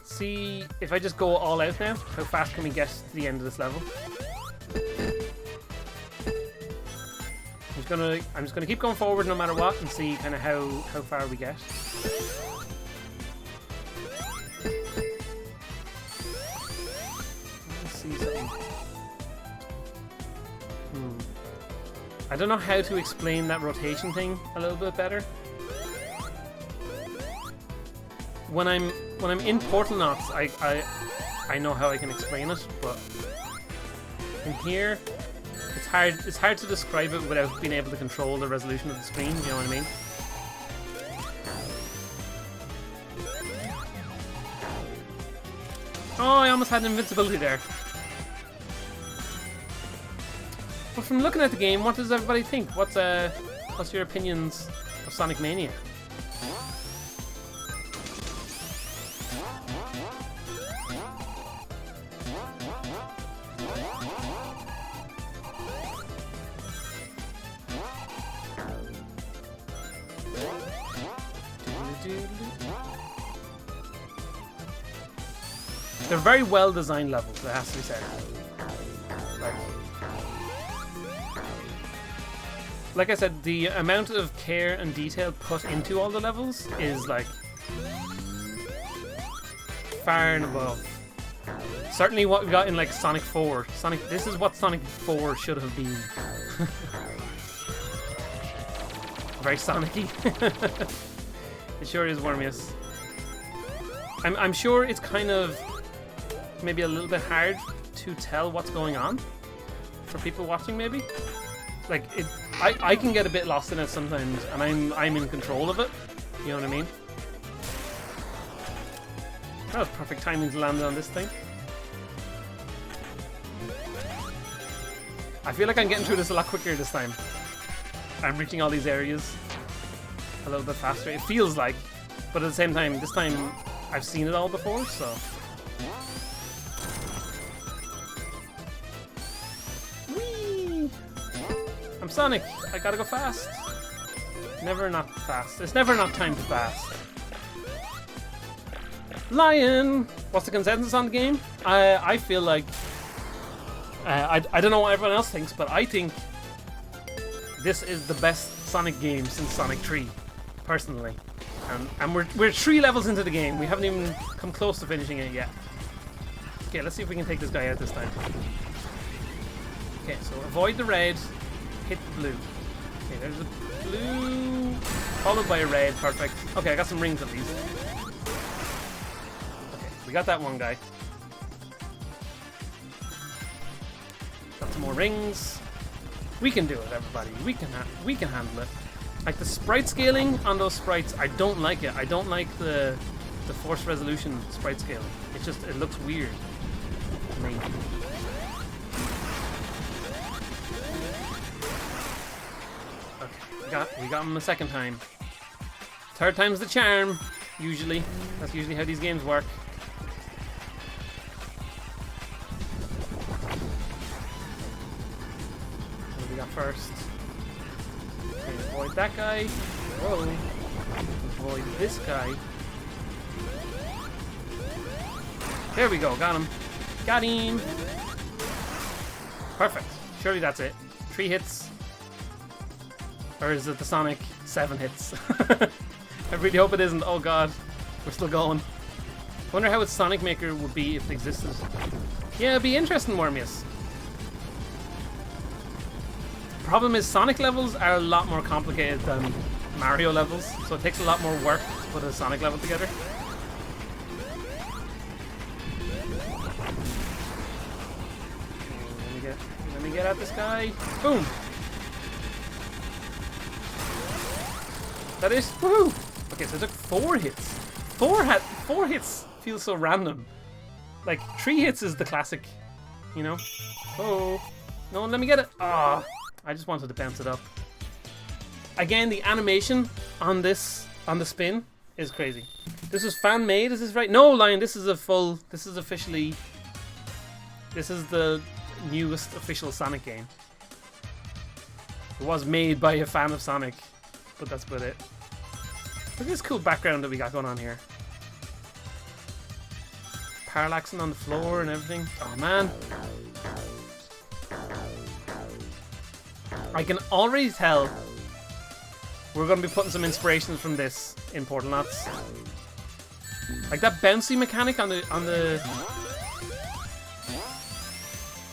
see if I just go all out now. How fast can we get to the end of this level? I'm just gonna keep going forward no matter what and see kind of how far we get. see something. I don't know how to explain that rotation thing a little bit better. When I'm in Portal Knots, I know how I can explain it, but in here it's hard to describe it without being able to control the resolution of the screen, you know what I mean? Oh, I almost had invincibility there. But from looking at the game, what does everybody think? What's your opinions of Sonic Mania? They're very well designed levels, that has to be said. Like I said, the amount of care and detail put into all the levels is like far and above. Certainly what we got in like Sonic 4. This is what Sonic 4 should have been. Very Sonic-y. It sure is, Wormius. I'm sure it's kind of maybe a little bit hard to tell what's going on for people watching, maybe. Like I can get a bit lost in it sometimes, and I'm in control of it. You know what I mean? That was perfect timing to land on this thing. I feel like I'm getting through this a lot quicker this time. I'm reaching all these areas a little bit faster. It feels like, but at the same time, this time I've seen it all before, so. Whee! I'm Sonic. I gotta go fast. Never not fast. It's never not time to fast. Lion! What's the consensus on the game? I feel like I don't know what everyone else thinks, but I think this is the best Sonic game since Sonic 3, personally. And we're 3 levels into the game. We haven't even come close to finishing it yet. Okay, let's see if we can take this guy out this time. Okay, so avoid the red, hit the blue. Okay, there's a blue, followed by a red, perfect. Okay, I got some rings at least. Okay, we got that one guy. Got some more rings. We can do it, everybody. We can handle it. Like the sprite scaling on those sprites, I don't like it. I don't like the forced resolution sprite scaling. It looks weird to me. Okay, we got him the second time. Third time's the charm. Usually, that's usually how these games work. What do we got first? Okay, avoid that guy. Whoa. Avoid this guy. There we go, got him. Got him. Perfect. Surely that's it. 3 hits. Or is it the Sonic 7 hits? I really hope it isn't. Oh god. We're still going. Wonder how its Sonic Maker would be if it existed. Yeah, it'd be interesting, Wormius. Problem is, Sonic levels are a lot more complicated than Mario levels, so it takes a lot more work to put a Sonic level together. Let me get at this guy. Boom! That is, woohoo! Okay, so it took 4 hits. 4 hits feels so random. Like 3 hits is the classic, you know. Oh no! Let me get it. Ah. I just wanted to bounce it up. Again, the animation on the spin is crazy. This is fan made, is this right? No, Lion, this is the newest official Sonic game. It was made by a fan of Sonic, but that's about it. Look at this cool background that we got going on here. Parallaxing on the floor and everything. Oh man. I can already tell we're going to be putting some inspirations from this in Portal Knots. Like that bouncy mechanic on the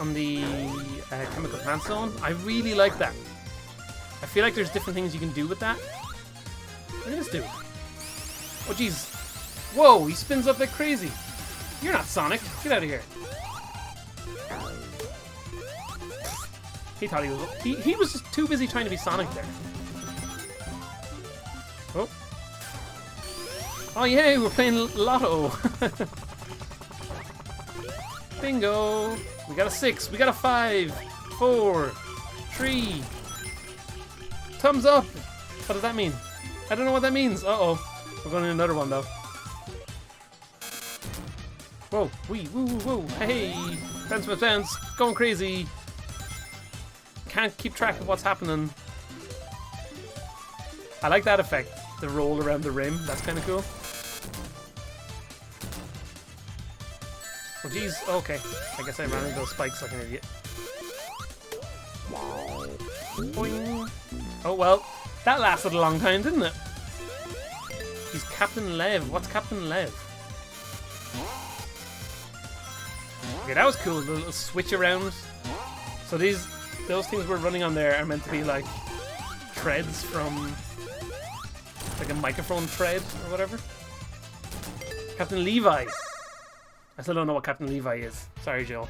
on the chemical plant zone. I really like that. I feel like there's different things you can do with that. Look at this dude. Oh jeez. Whoa, he spins up like crazy. You're not Sonic. Get out of here. He thought he was... He was just too busy trying to be Sonic there. Oh. Oh yeah, we're playing Lotto. Bingo. We got a 6. We got a 5. 4. 3. Thumbs up. What does that mean? I don't know what that means. Uh-oh. We're going to another one though. Whoa. Wee. Woo. Woo. Hey. Dance with dance. Going crazy. Can't keep track of what's happening. I like that effect. The roll around the rim. That's kind of cool. Oh geez. Okay. I guess I ran into those spikes like an idiot. Boing. Oh well. That lasted a long time, didn't it? He's Captain Lev. What's Captain Lev? Okay, that was cool. The little switch around. So those things we're running on there are meant to be like threads from like a microphone thread or whatever. Captain Levi. I still don't know what Captain Levi is. Sorry, Joe.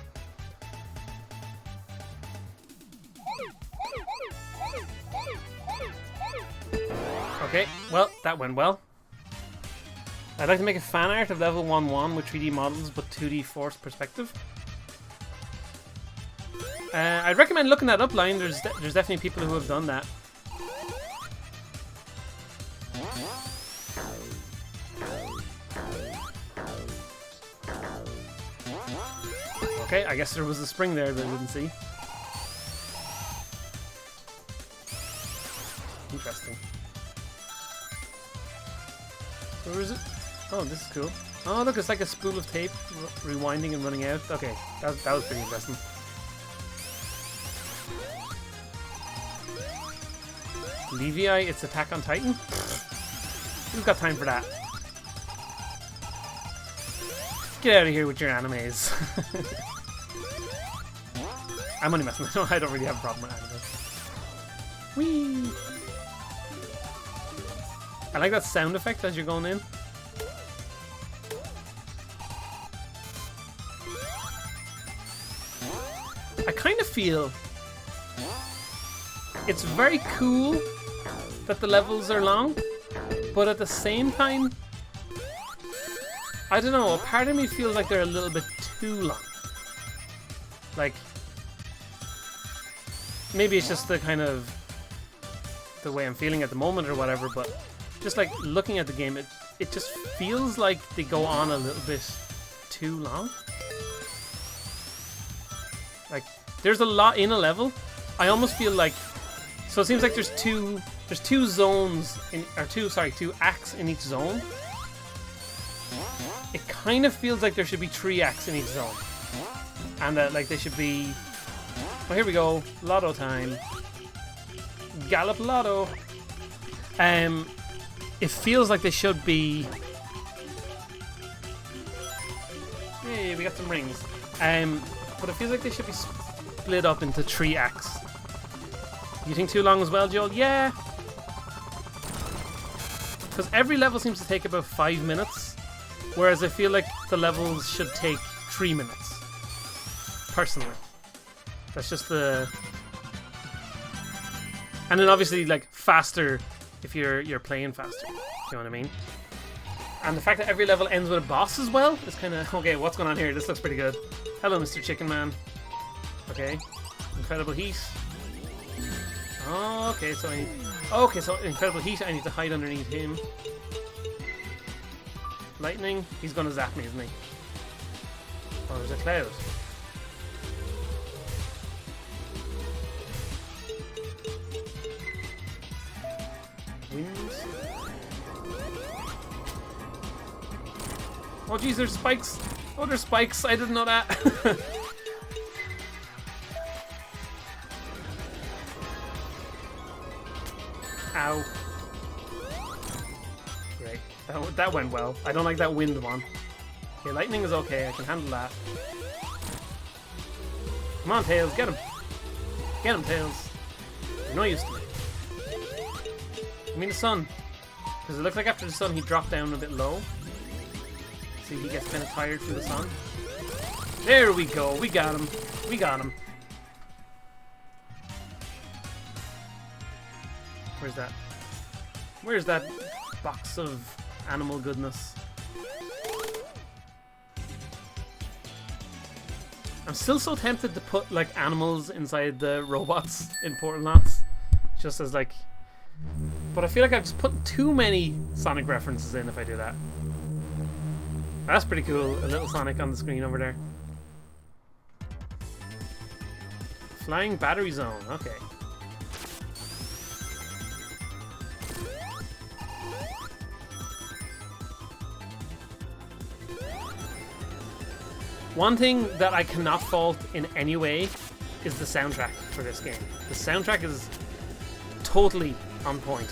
Okay, well, that went well. I'd like to make a fan art of level 1-1 with 3D models but 2D forced perspective. I'd recommend looking that up, Line. There's definitely people who have done that. Okay, I guess there was a spring there that I didn't see. Interesting. Where is it? Oh, this is cool. Oh, look, it's like a spool of tape rewinding and running out. Okay, that was pretty interesting. Levi, it's Attack on Titan? Who's got time for that? Get out of here with your animes. I'm only messing with them. I don't really have a problem with animes. Whee! I like that sound effect as you're going in. I kind of feel it's very cool that the levels are long, but at the same time, I don't know, a part of me feels like they're a little bit too long. Like, maybe it's just the kind of the way I'm feeling at the moment or whatever, but just like looking at the game, it just feels like they go on a little bit too long. Like, there's a lot in a level. I almost feel like, so it seems like there's two zones in, or two acts in each zone. It kind of feels like there should be 3 acts in each zone, and that like they should be. Oh, here we go, Lotto time. Gallop Lotto. It feels like they should be. Hey, we got some rings. But it feels like they should be split up into 3 acts. You think too long as well, Joel? Yeah. Because every level seems to take about 5 minutes, whereas I feel like the levels should take 3 minutes. Personally. That's just the... And then obviously, like, faster if you're playing faster. You know what I mean? And the fact that every level ends with a boss as well is kind of... Okay, what's going on here? This looks pretty good. Hello, Mr. Chicken Man. Okay. Incredible heat. Oh, okay, so I need... Okay, so incredible heat, I need to hide underneath him. Lightning, he's gonna zap me, isn't he? Oh, there's a cloud. Winds. Oh geez, there's spikes. Oh, there's spikes, I didn't know that. Ow. Great. That went well. I don't like that wind one. Okay, lightning is okay. I can handle that. Come on, Tails, get him. Get him, Tails. You're no use to me. I mean the sun. Because it looks like after the sun he dropped down a bit low. See, he gets kind of tired through the sun. There we go. We got him. We got him. Where's that? Where's that box of animal goodness? I'm still so tempted to put like animals inside the robots in Portal Knots, just as like. But I feel like I've just put too many Sonic references in if I do that. That's pretty cool. A little Sonic on the screen over there. Flying battery zone. Okay. One thing that I cannot fault in any way is the soundtrack for this game. The soundtrack is totally on point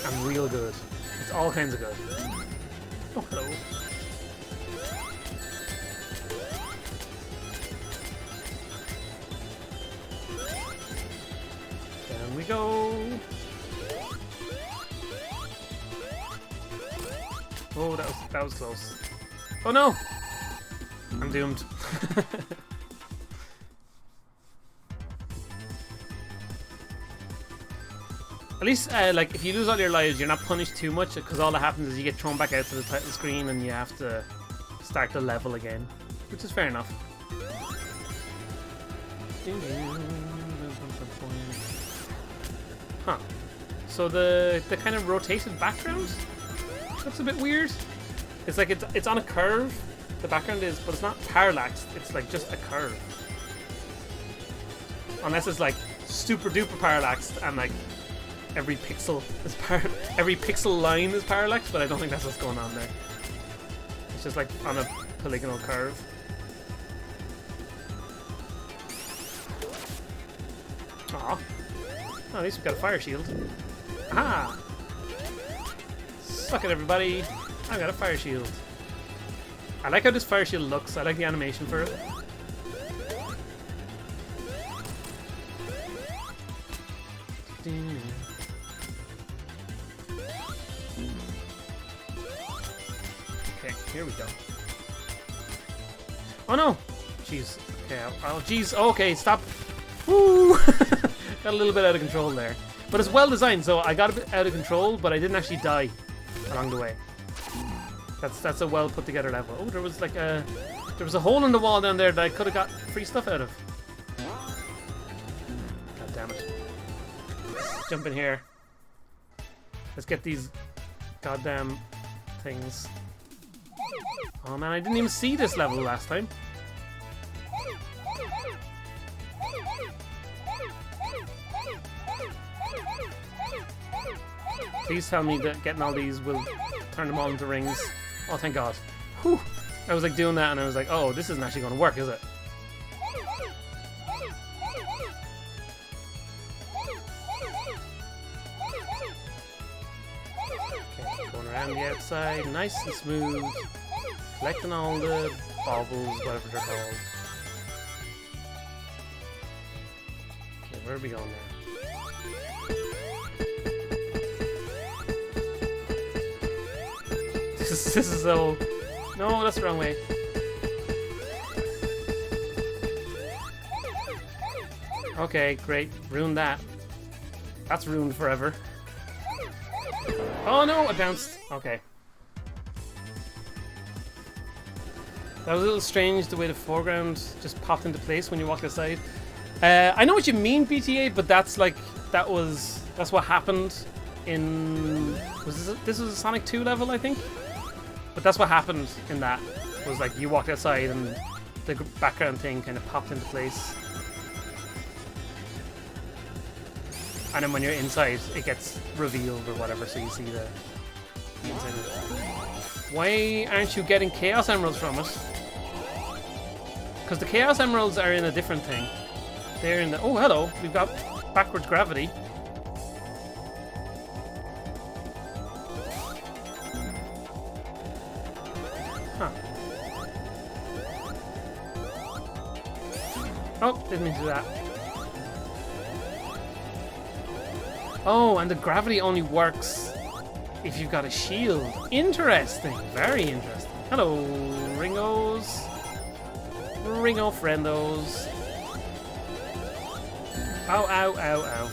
and real good. It's all kinds of good. Oh, hello. Down we go. Oh, that was close. Oh no! I'm doomed. At least, like, if you lose all your lives, you're not punished too much, because all that happens is you get thrown back out to the title screen and you have to start the level again, which is fair enough. Huh. So the kind of rotated background looks a bit weird. It's like it's on a curve. The background is, but it's not parallaxed. It's like just a curve. Unless it's like super duper parallaxed and like every pixel is every pixel line is parallaxed, but I don't think that's what's going on there. It's just like on a polygonal curve. Aw. Oh, at least we've got a fire shield. Aha! Suck it, everybody! I've got a fire shield. I like how this fire shield looks. I like the animation for it. Okay, here we go. Oh no! Jeez. Okay, oh jeez. Okay, stop. Woo! Got a little bit out of control there. But it's well designed, so I got a bit out of control, but I didn't actually die along the way. That's a well put together level. Oh, there was like a hole in the wall down there that I could have got free stuff out of. God damn it. Let's jump in here. Let's get these goddamn things. Oh man, I didn't even see this level last time. Please tell me that getting all these will turn them all into rings. Oh, thank God. Whew. I was like doing that and I was like, oh, this isn't actually going to work, is it? Okay, going around the outside, nice and smooth. Collecting all the baubles, whatever they're called. Okay, where are we going now? This is so... No, that's the wrong way. Okay, great. Ruined that. That's ruined forever. Oh no, I bounced. Okay. That was a little strange the way the foreground just popped into place when you walked outside. I know what you mean, BTA, but that's like... That's what happened in... This was a Sonic 2 level, I think? But that's what happened in that, was like you walked outside and the background thing kind of popped into place. And then when you're inside, it gets revealed or whatever, so you see the inside of it. Why aren't you getting Chaos Emeralds from it? Because the Chaos Emeralds are in a different thing. They're in the... Oh, hello! We've got backwards gravity. Oh, didn't mean to do that. Oh, and the gravity only works if you've got a shield. Interesting. Very interesting. Hello, Ringos. Ringo friendos. Ow, ow, ow, ow.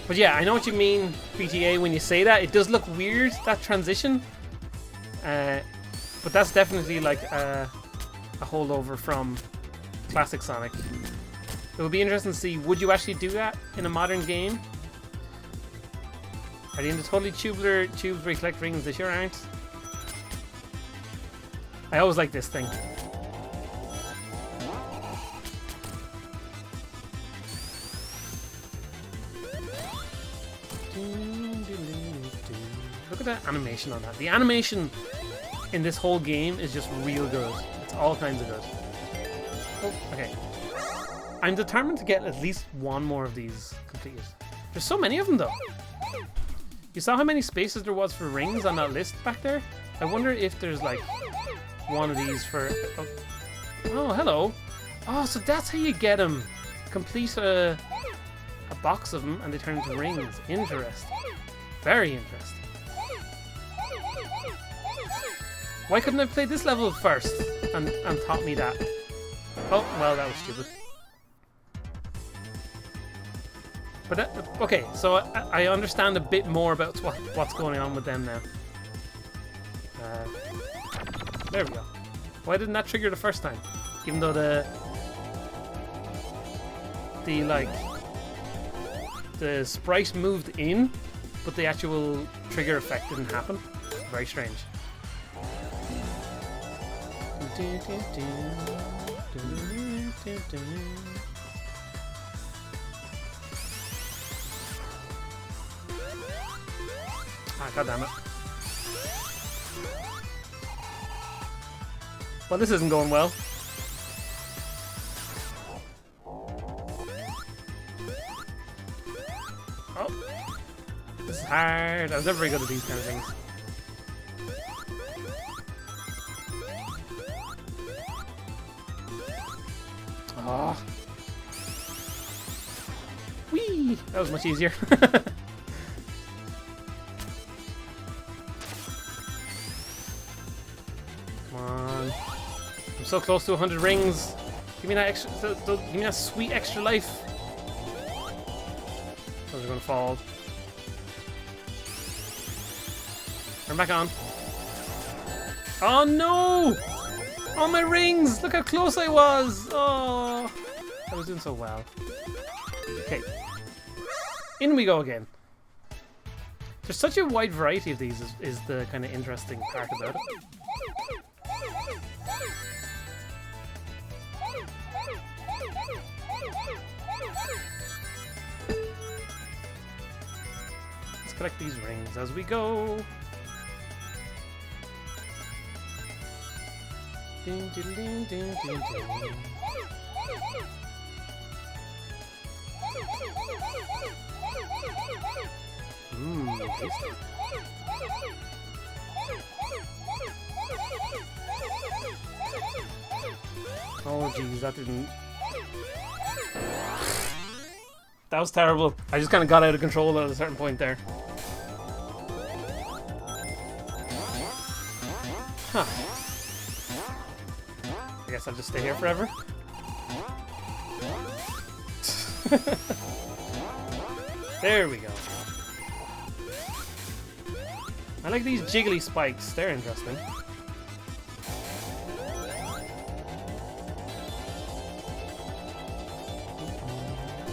But yeah, I know what you mean, BTA, when you say that. It does look weird, that transition. But that's definitely like a holdover from classic Sonic. It would be interesting to see, would you actually do that in a modern game? Are they into totally tubular tubes where you collect rings? They sure aren't. I always like this thing. Look at that animation on that. The animation in this whole game is just real good. It's all kinds of good. Oh, okay. I'm determined to get at least one more of these completed. There's so many of them though. You saw how many spaces there was for rings on that list back there? I wonder if there's like one of these for... Oh, hello. Oh, so that's how you get them. Complete a box of them and they turn into rings. Interesting. Very interesting. Why couldn't I play this level first and taught me that? Oh, well, that was stupid. But okay, so I understand a bit more about what's going on with them now. There we go. Why didn't that trigger the first time? Even though the sprite moved in, but the actual trigger effect didn't happen. Very strange. Ah, goddammit. Well, this isn't going well. Oh. This is hard. I was never very good at these kind of things. Oh. Whee! That was much easier. So close to 100 rings. Give me that extra. Give me that sweet extra life. Those are gonna fall. Turn back on. Oh no! All my rings! Look how close I was! Oh, I was doing so well. Okay. In we go again. There's such a wide variety of these is the kind of interesting part about it. Let's collect these rings as we go. Ding, ding, ding, ding, ding, ding. Tasty. Oh jeez, that didn't... That was terrible. I just kind of got out of control at a certain point there. Huh. I guess I'll just stay here forever. There we go. I like these jiggly spikes. They're interesting.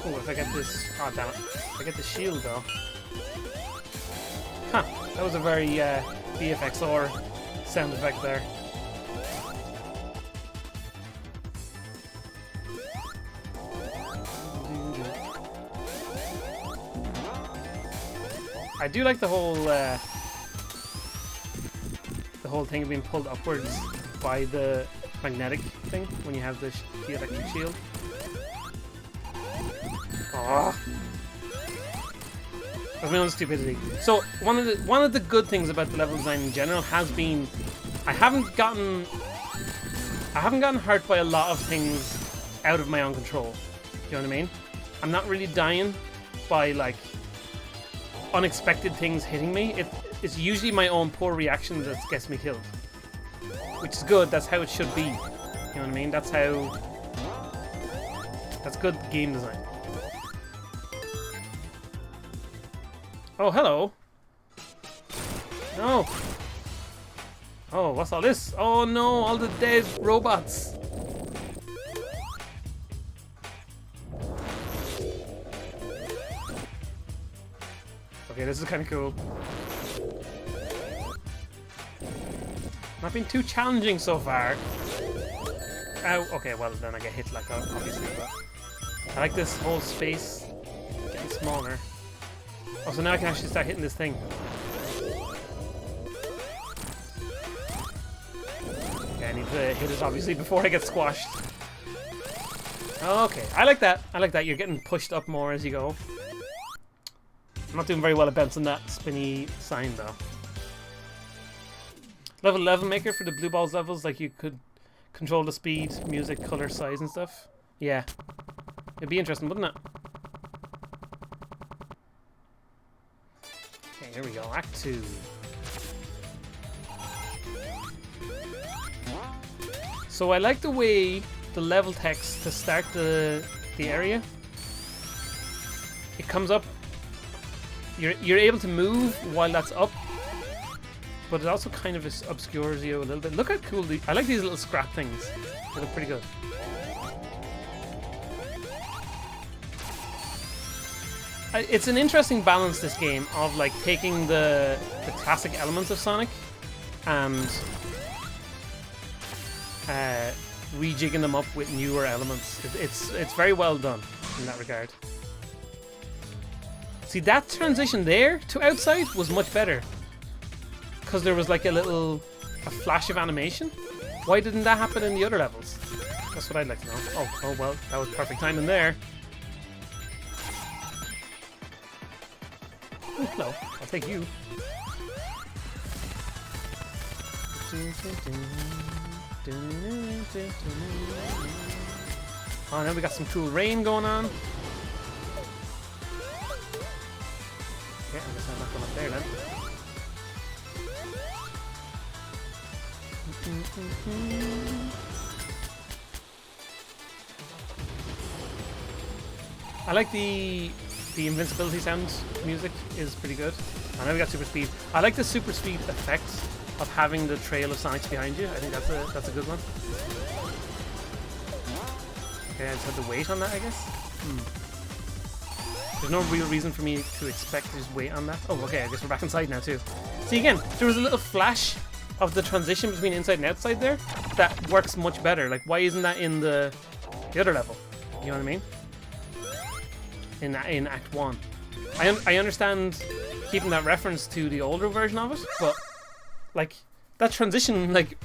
Oh, if I get this... Oh, damn it. If I get the shield, though. Huh. That was a very VFXR sound effect there. I do like the whole thing of being pulled upwards by the magnetic thing when you have the electric shield. Oh, that's my own stupidity. So one of the good things about the level design in general has been I haven't gotten hurt by a lot of things out of my own control. You know what I mean? I'm not really dying by like unexpected things hitting me. It's usually my own poor reaction that gets me killed, which is good. That's how it should be. You know what I mean? That's good game design. Oh, hello. No. Oh, what's all this? Oh no, all the dead robots. Okay, this is kind of cool. Not been too challenging so far. Ow, okay, well then I get hit like obviously, but I like this whole space getting smaller. Oh, so now I can actually start hitting this thing. Okay, I need to hit it obviously before I get squashed. Okay, I like that. I like that. You're getting pushed up more as you go. I'm not doing very well at bouncing that spinny sign though. Level maker for the blue balls levels, like you could control the speed, music, color, size and stuff. Yeah. It'd be interesting, wouldn't it? Okay, here we go. Act 2. So I like the way the level text to start the area. It comes up. You're able to move while that's up, but it also kind of obscures you a little bit. Look how cool I like these little scrap things. They look pretty good. It's an interesting balance, this game, of like taking the classic elements of Sonic and rejigging them up with newer elements. It's very well done in that regard. See, that transition there to outside was much better because there was like a flash of animation. Why didn't that happen in the other levels? That's what I'd like to know. Oh well, that was perfect timing there. Ooh, hello, I'll take you. Oh, now we got some cool rain going on. Okay, I guess I'm not going up there then. I like the invincibility sound music is pretty good. I know we got super speed. I like the super speed effect of having the trail of Sonics behind you. I think that's a good one. Okay, I just have to wait on that, I guess. There's no real reason for me to expect to just wait on that. Oh, okay, I guess we're back inside now too. See, again, there was a little flash of the transition between inside and outside there that works much better. Like, why isn't that in the other level? You know what I mean? In Act 1. I understand keeping that reference to the older version of it, but like that transition like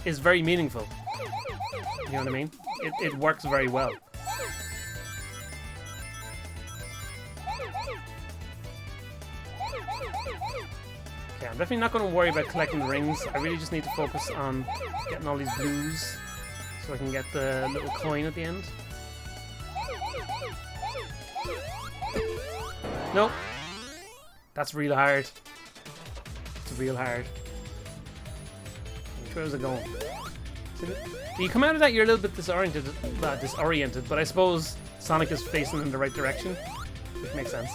is very meaningful. You know what I mean? It works very well. Okay, I'm definitely not going to worry about collecting the rings. I really just need to focus on getting all these blues so I can get the little coin at the end. Nope. That's real hard. It's real hard. Which way was it going? You come out of that, you're a little bit disoriented, but I suppose Sonic is facing in the right direction, which makes sense.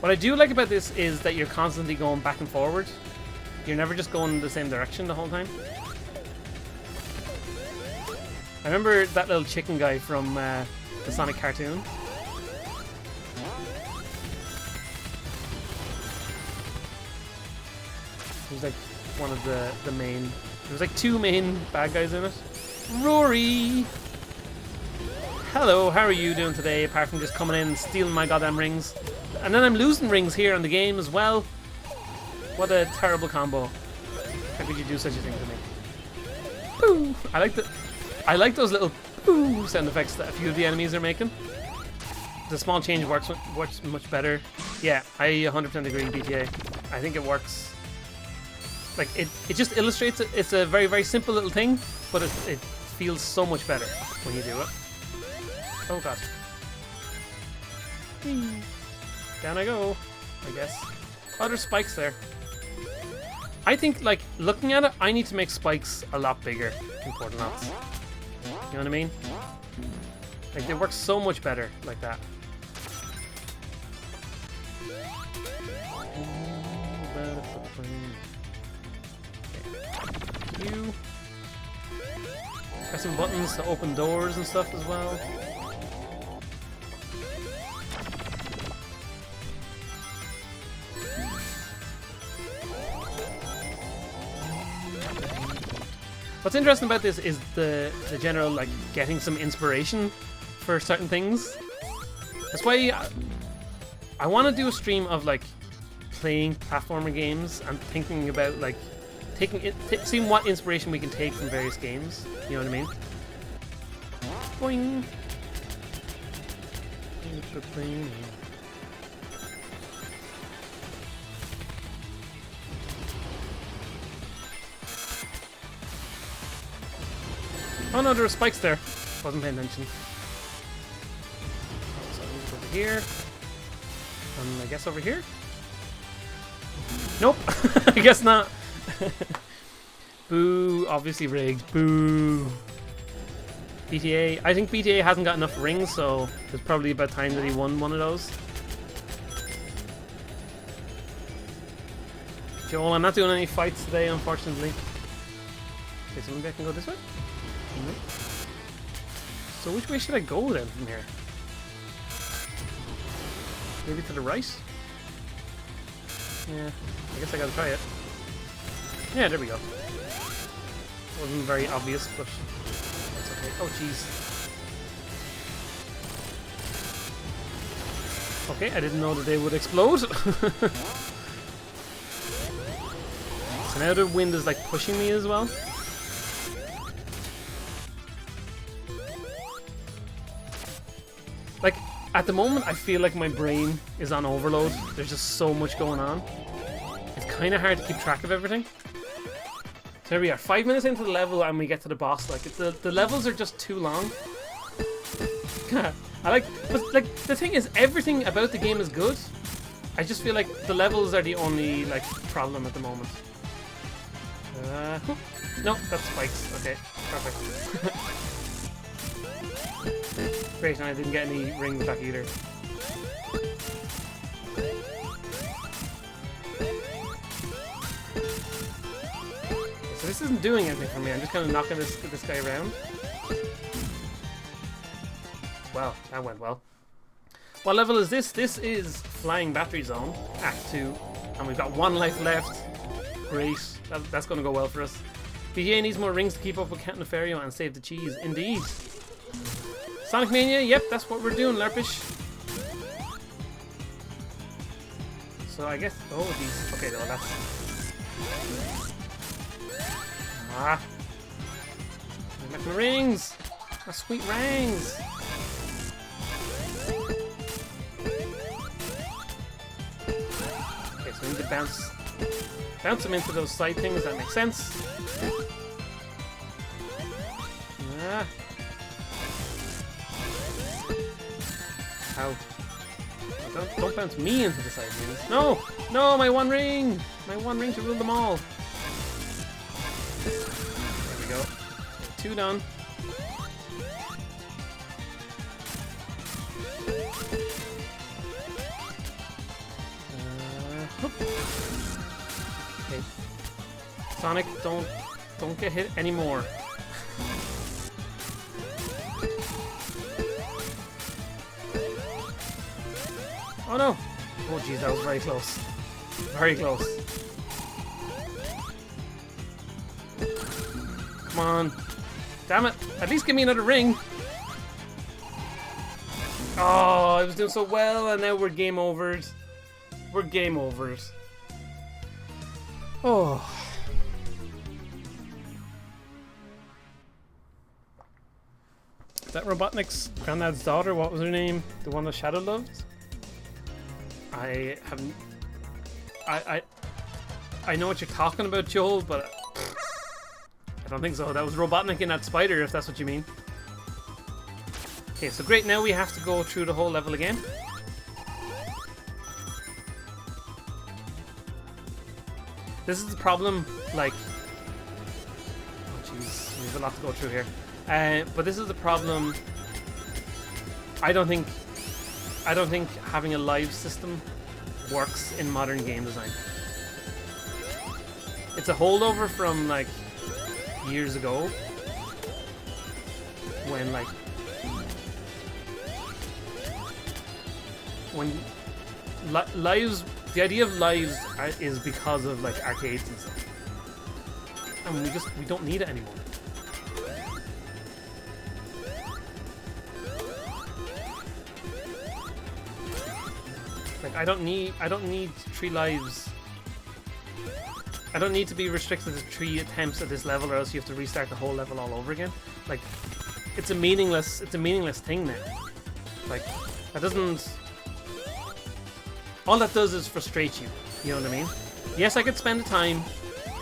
What I do like about this is that you're constantly going back and forward. You're never just going in the same direction the whole time. I remember that little chicken guy from the Sonic cartoon. He was like one of the main... There was like two main bad guys in it. Rory! Hello, how are you doing today, apart from just coming in and stealing my goddamn rings? And then I'm losing rings here on the game as well. What a terrible combo. How could you do such a thing to me? Boo! I like those little boo sound effects that a few of the enemies are making. the small change works much better. Yeah, I 100% agree, BTA. I think it works. Like, it just illustrates it. It's a very, very simple little thing, but it feels so much better when you do it. Oh god. Down I go, I guess. Oh, there's spikes there. I think, like, looking at it, I need to make spikes a lot bigger in Portanauts. You know what I mean? Like, they work so much better like that. You pressing buttons to open doors and stuff as well. What's interesting about this is the general, like, getting some inspiration for certain things. That's why I want to do a stream of, like, playing platformer games and thinking about, like, seeing what inspiration we can take from various games. You know what I mean? Boing. Oh no, there were spikes there. Wasn't paying attention. So I'm gonna go over here. I guess over here? Nope. I guess not. Boo. Obviously rigged. Boo. BTA. I think BTA hasn't got enough rings, so it's probably about time that he won one of those. Joel, I'm not doing any fights today, unfortunately. Okay, so maybe I can go this way? So which way should I go then from here? Maybe to the right? Yeah, I guess I gotta try it. Yeah, there we go. Wasn't very obvious, but that's okay. Oh jeez. Okay, I didn't know that they would explode. So now the wind is like pushing me as well. Like, at the moment, I feel like my brain is on overload. There's just so much going on. It's kind of hard to keep track of everything. So here we are, 5 minutes into the level and we get to the boss. Like, the levels are just too long. But the thing is, everything about the game is good. I just feel like the levels are the only, like, problem at the moment. No, that's spikes. Okay, perfect. Great, and I didn't get any rings back either. So this isn't doing anything for me. I'm just kind of knocking this guy around. Well, that went well. What level is this? This is Flying Battery Zone, Act 2. And we've got 1 life left. Great. That's going to go well for us. BGA needs more rings to keep up with Count Nefario and save the cheese. Indeed. Sonic Mania, yep, that's what we're doing, Lerpish. So I guess, oh, these, okay, no, that's... Ah. I got my rings! My sweet rings! Okay, so we need to bounce them into those side things, that makes sense. Ah. Ow. Don't bounce me into the side rings. No! No, my 1 ring! My 1 ring to rule them all. There we go. 2 done. Okay. Sonic, don't get hit anymore. Oh no! Oh jeez, that was very close. Very close. Come on. Damn it! At least give me another ring! Oh, I was doing so well and now we're game overed. We're game overs. Oh. Is that Robotnik's granddad's daughter? What was her name? The one that Shadow loved? I haven't... I know what you're talking about, Joel, but... I don't think so. That was Robotnik in that spider, if that's what you mean. Okay, so great. Now we have to go through the whole level again. This is the problem, like... Oh, jeez. We have a lot to go through here. But this is the problem. I don't think having a live system works in modern game design. It's a holdover from like years ago when lives, the idea of lives is because of like arcades and stuff, and we don't need it anymore. Like I don't need 3 lives. I don't need to be restricted to 3 attempts at this level, or else you have to restart the whole level all over again. Like it's a meaningless thing now. Like that doesn't. All that does is frustrate you. You know what I mean? Yes, I could spend the time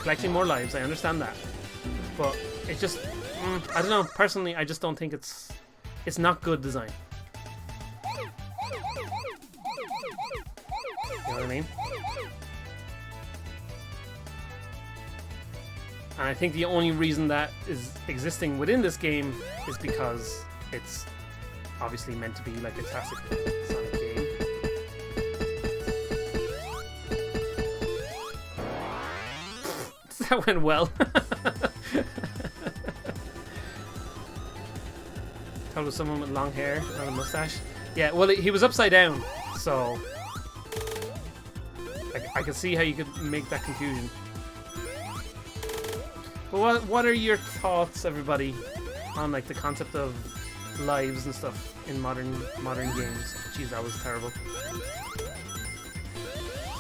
collecting more lives. I understand that, but it just I don't know. Personally, I just don't think it's not good design. You know what I mean? And I think the only reason that is existing within this game is because it's obviously meant to be like a classic Sonic game. That went well. That was someone with long hair, not a mustache. Yeah, well, he was upside down, so I can see how you could make that confusion. But what are your thoughts, everybody, on like the concept of lives and stuff in modern games? Jeez, that was terrible.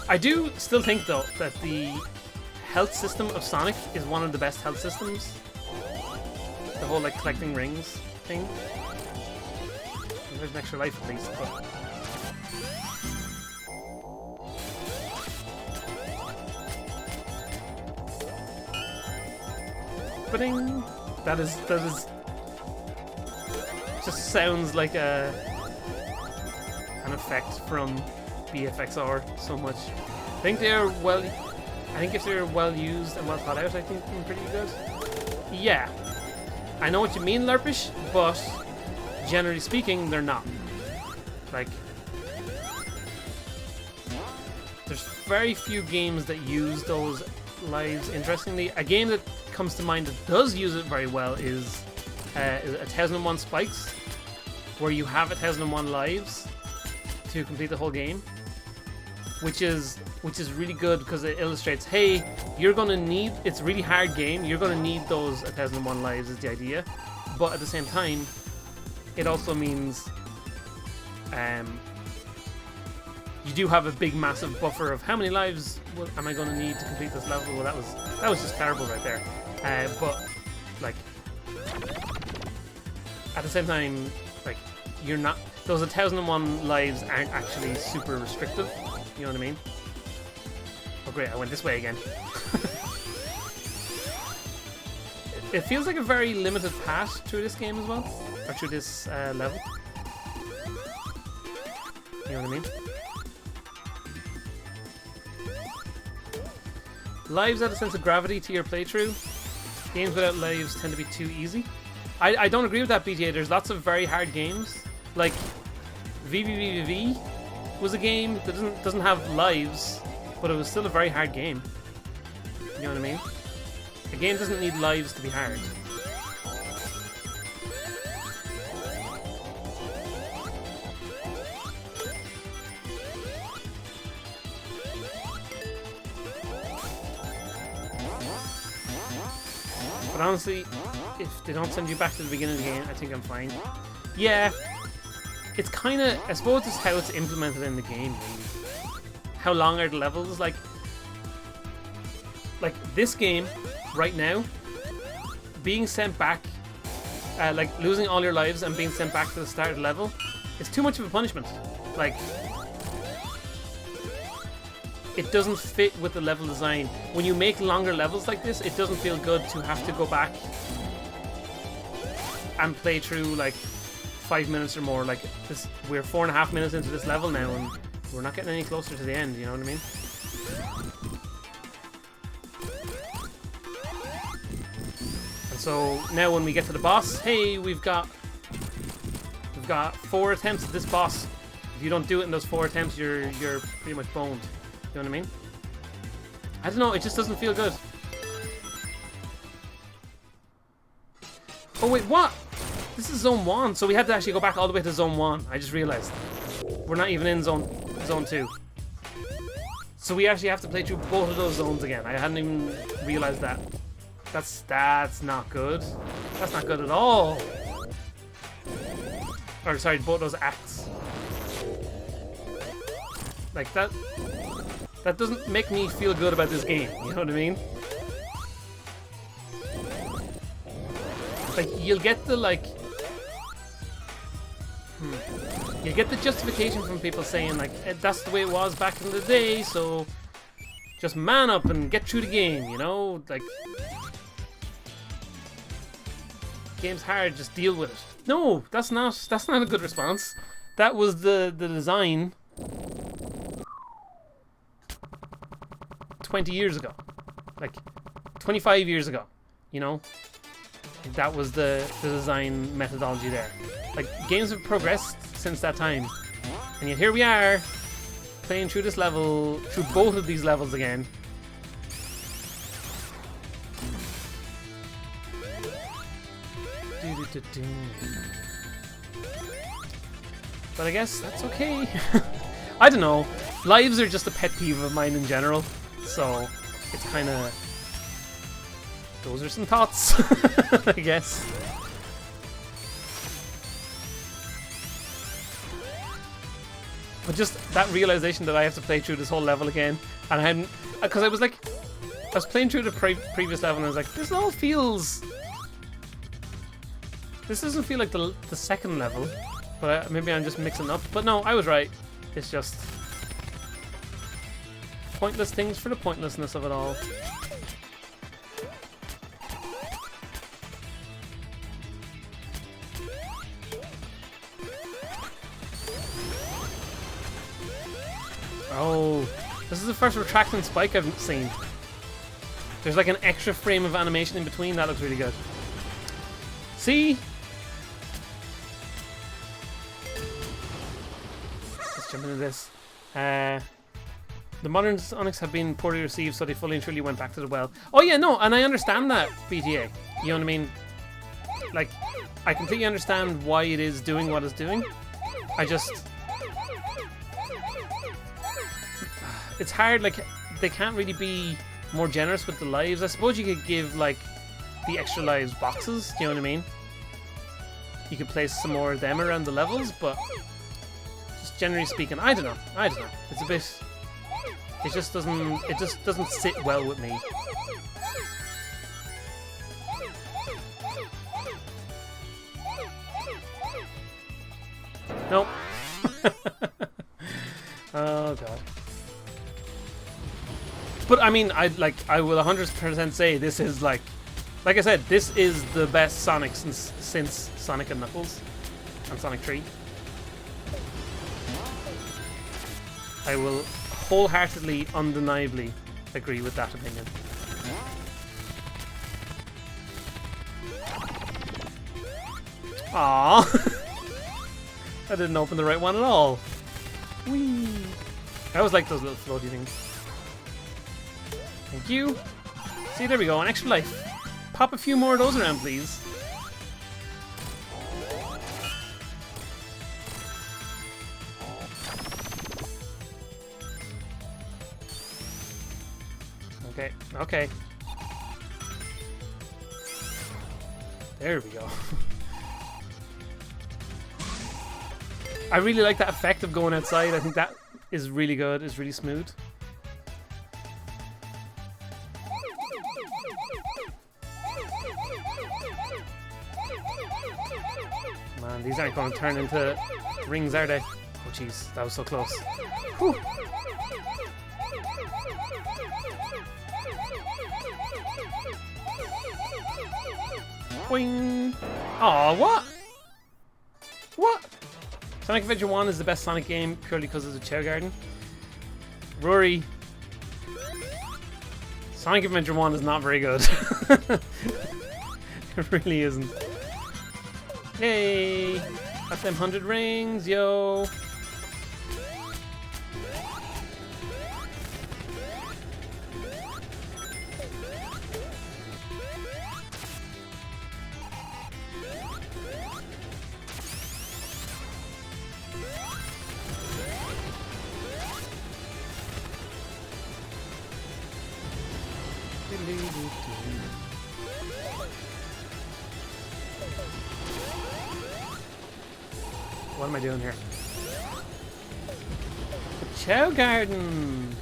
I do still think though that the health system of Sonic is one of the best health systems. The whole like collecting rings thing. There's an extra life at least, but Ba-ding! That is just sounds like an effect from BFXR so much. I think if they're well used and well thought out, I think they're pretty good. Yeah, I know what you mean, Lerpish, but generally speaking, they're not. Like, there's very few games that use those lives. Interestingly, a game that comes to mind that does use it very well is 1001 Spikes, where you have 1001 lives to complete the whole game, which is really good because it illustrates, hey, you're gonna need, it's a really hard game, you're gonna need those 1001 lives is the idea, but at the same time it also means you do have a big massive buffer of how many lives am I going to need to complete this level. Well, that was just terrible right there. But like at the same time, like you're not, those 1001 lives aren't actually super restrictive. You know what I mean? Oh great, I went this way again. It feels like a very limited path through this game as well, or through this level. You know what I mean? Lives add a sense of gravity to your playthrough. Games without lives tend to be too easy. I don't agree with that, BTA. There's lots of very hard games. Like VVVVV was a game that doesn't have lives, but it was still a very hard game. You know what I mean? A game doesn't need lives to be hard. But honestly, if they don't send you back to the beginning of the game, I think I'm fine. Yeah, it's kind of, I suppose it's how it's implemented in the game, really. How long are the levels? Like this game, right now, being sent back like losing all your lives and being sent back to the start of the level is too much of a punishment. Like, it doesn't fit with the level design. When you make longer levels like this, it doesn't feel good to have to go back and play through like 5 minutes or more. Like this, we're 4.5 minutes into this level now, and we're not getting any closer to the end. You know what I mean? And so now, when we get to the boss, hey, we've got 4 attempts at this boss. If you don't do it in those 4 attempts, you're pretty much boned. You know what I mean? I don't know. It just doesn't feel good. Oh wait, what? This is Zone 1, so we had to actually go back all the way to Zone 1. I just realized. We're not even in Zone 2. So we actually have to play through both of those zones again. I hadn't even realized that. That's not good. That's not good at all. Or sorry, both those acts. Like that doesn't make me feel good about this game. You know what I mean? Like, you'll get the you get the justification from people saying like, that's the way it was back in the day, so just man up and get through the game, you know? Like, game's hard, just deal with it. No, that's not a good response. That was the design 20 years ago. Like 25 years ago, you know? That was the design methodology there. Like, games have progressed since that time, and yet here we are playing through this level, through both of these levels again. But I guess that's okay. I don't know. Lives are just a pet peeve of mine in general, so it's kind of... Those are some thoughts, I guess. But just that realization that I have to play through this whole level again, and I hadn't, because I was playing through the previous level, and I was like, this doesn't feel like the second level, but maybe I'm just mixing up. But no, I was right. It's just pointless things for the pointlessness of it all. Oh, this is the first retracting spike I've seen. There's like an extra frame of animation in between. That looks really good. See? Let's jump into this. The modern Sonics have been poorly received, so they fully and truly went back to the well. Oh yeah, no, and I understand that, BTA. You know what I mean? Like, I completely understand why it is doing what it's doing. It's hard, like, they can't really be more generous with the lives. I suppose you could give, like, the extra lives boxes, do you know what I mean? You could place some more of them around the levels, but just generally speaking, I don't know. It's a bit... It just doesn't sit well with me. Nope. Oh god. But I mean, I will 100% say this is like I said, this is the best Sonic since Sonic and Knuckles and Sonic 3. I will wholeheartedly, undeniably agree with that opinion. Aww. I didn't open the right one at all. Whee! I always like those little floaty things. Thank you. See, there we go, an extra life. Pop a few more of those around, please. Okay, okay. There we go. I really like that effect of going outside. I think that is really good. It's really smooth. Man, these aren't going to turn into rings, are they? Oh jeez, that was so close. Whew. Boing! Aw, what? What? Sonic Adventure 1 is the best Sonic game purely because of the Chow Garden. Rory. Sonic Adventure 1 is not very good. It really isn't. Yay! Got them 100 rings, yo! What am I doing here? The Chow Garden!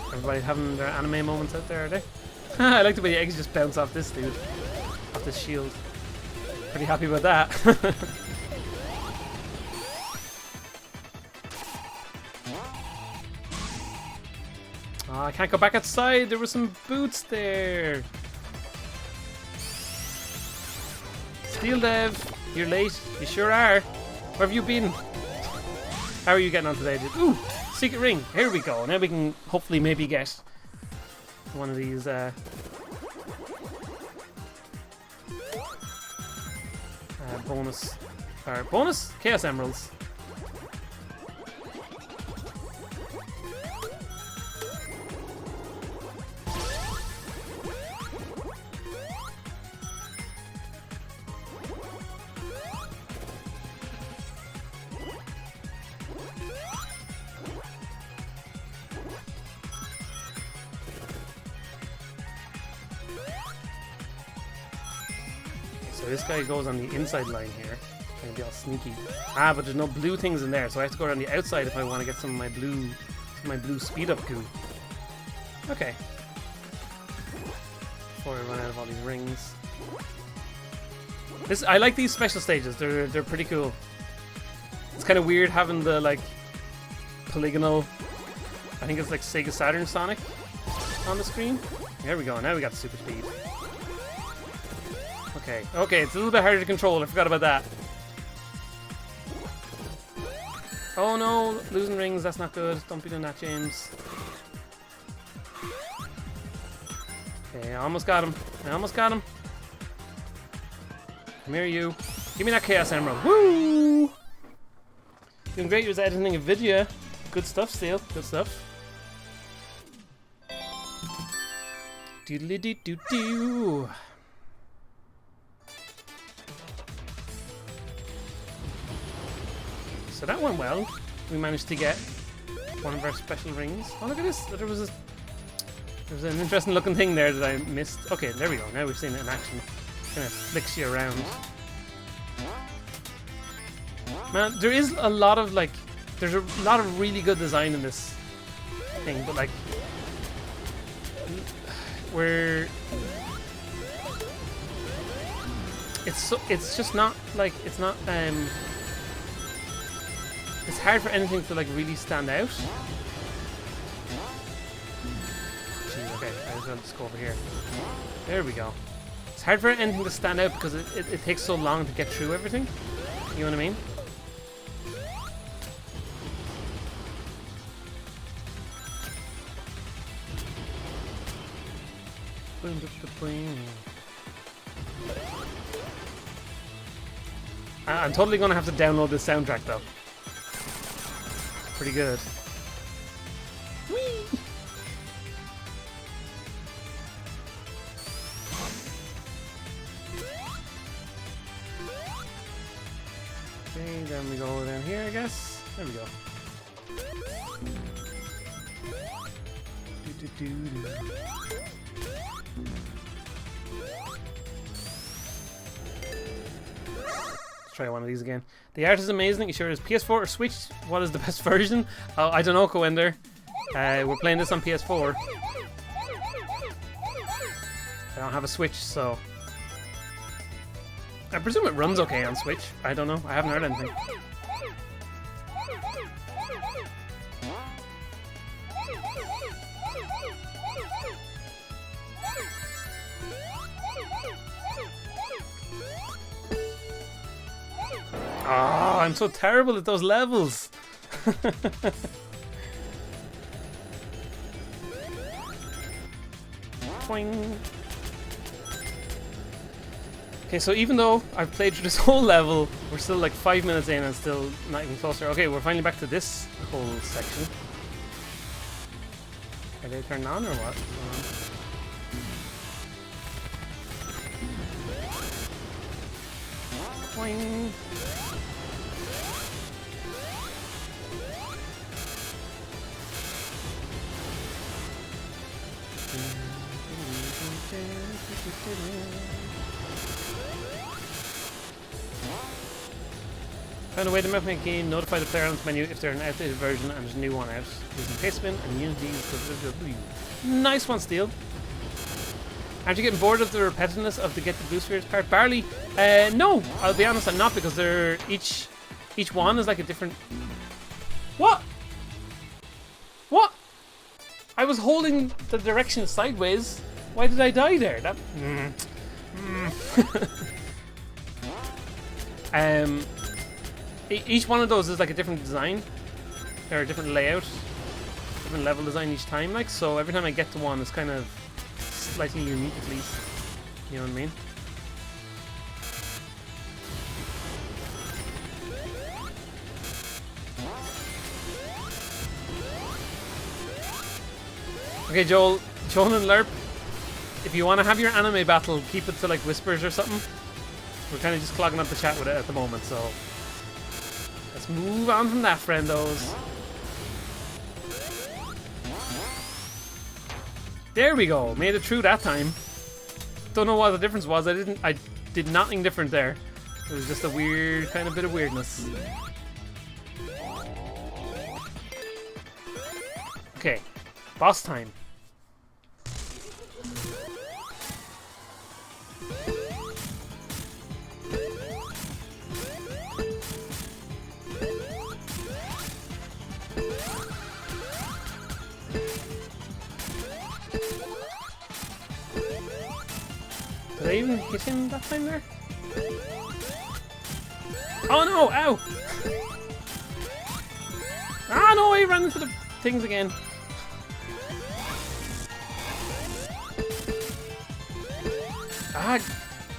Everybody having their anime moments out there, are they? I like the way the eggs just bounce off this dude. Off this shield. Pretty happy about that. Oh, I can't go back outside. There were some boots there. Steel Dev, you're late. You sure are. Where have you been? How are you getting on today, dude? Ooh, secret ring. Here we go. Now we can hopefully maybe get one of these. Bonus Chaos Emeralds. So this guy goes on the inside line here. Trying to be all sneaky. Ah, but there's no blue things in there, so I have to go around the outside if I want to get some of my blue speed up goo. Okay. Before I run out of all these rings. I like these special stages. They're pretty cool. It's kind of weird having the like polygonal. I think it's like Sega Saturn Sonic on the screen. There we go. Now we got super speed. Okay. Okay, it's a little bit harder to control. I forgot about that. Oh no, losing rings. That's not good. Don't be doing that, James. Okay, I almost got him. I almost got him. Come here, you. Give me that Chaos Emerald. Woo! Doing great. You was editing a video. Good stuff, Steel. Good stuff. Doodly doo doo doo. So that went well. We managed to get one of our special rings. Oh, look at this. There was an interesting looking thing there that I missed. Okay, there we go. Now we've seen it in action. Kind of flicks you around. Man, there is a lot of like, there's a lot of really good design in this thing, but like, it's just not like, it's not it's hard for anything to like really stand out. Jeez, okay, I'll just go over here. There we go. It's hard for anything to stand out because it takes so long to get through everything. You know what I mean? I'm totally gonna have to download this soundtrack though. It's pretty good. Whee! Okay, then we go down here, I guess. There we go. Let's try one of these again. The art is amazing. You sure it is PS4 or Switch? What is the best version? Oh, I don't know, Coender. We're playing this on PS4. I don't have a Switch, so I presume it runs okay on Switch. I don't know. I haven't heard anything. Oh, I'm so terrible at those levels. Boing. Okay, so even though I've played through this whole level, we're still like 5 minutes in and still not even closer. Okay, we're finally back to this whole section. Are they turned on or what? Boing. Found a way to map my game, notify the player on the menu if they're an outdated version and there's a new one out. Using Pastebin and Unity. Nice one, Steel. Aren't you getting bored of the repetitiveness of the Get the Blue Spheres part? Barley? No, I'll be honest, I'm not, because they're each one is like a different... What? What? I was holding the direction sideways. Why did I die there? That... Each one of those is like a different design, or a different layout, different level design each time. Like, so every time I get to one, it's kind of slightly unique, at least. You know what I mean? Okay, Joel and Lerp, if you want to have your anime battle, keep it to like whispers or something. We're kind of just clogging up the chat with it at the moment, so let's move on from that, friendos. There we go. Made it through that time. Don't know what the difference was. I did nothing different there. It was just a weird kind of bit of weirdness. Okay, boss time. Did I even hit him that time there? Oh no! Ow! Ah no! I ran into the things again. Ah!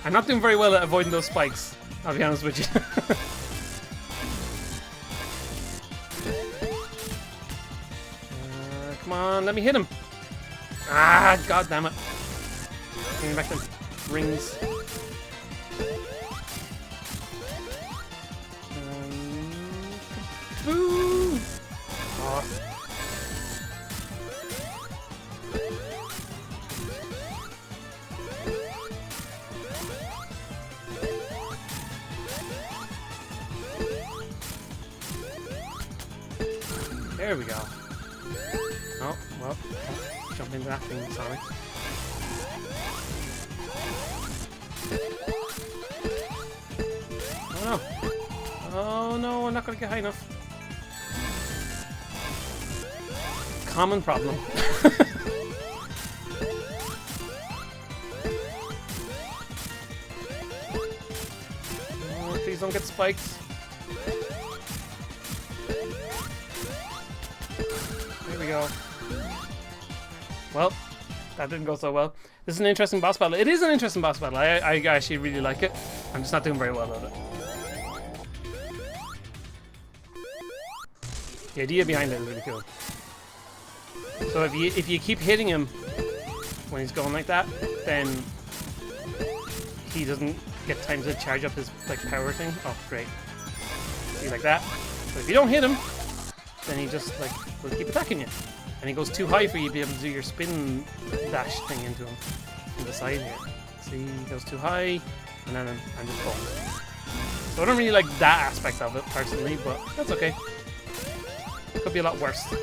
I'm not doing very well at avoiding those spikes, I'll be honest with you. Come on, let me hit him! Ah! God damn it! Give me back them rings. Boo! Oh. There we go. Oh, well, jump into that thing, Sonic. Oh no! Oh no, I'm not gonna get high enough. Common problem. Oh, please don't get spiked. There we go. Well, that didn't go so well. This is an interesting boss battle. It is an interesting boss battle. I actually really like it. I'm just not doing very well at it. The idea behind it is really cool. So if you keep hitting him when he's going like that, then he doesn't get time to charge up his like power thing. Oh, great. See, like that. But if you don't hit him, then he just like will keep attacking you. And he goes too high for you to be able to do your spin dash thing into him from the side here. See, he goes too high, and then I'm just boned. So I don't really like that aspect of it personally, but that's okay. Could be a lot worse, to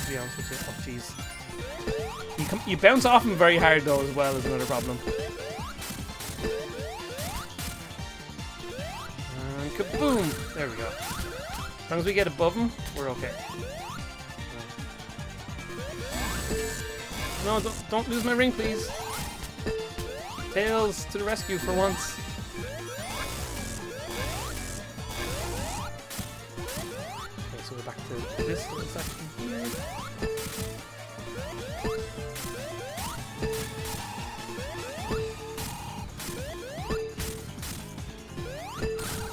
be honest with you. Oh, jeez. You bounce off him very hard, though, as well, is another problem. kaboom! There we go. As long as we get above him, we're okay. No, don't lose my ring, please. Tails to the rescue for once. Okay, so we're back to this little section here.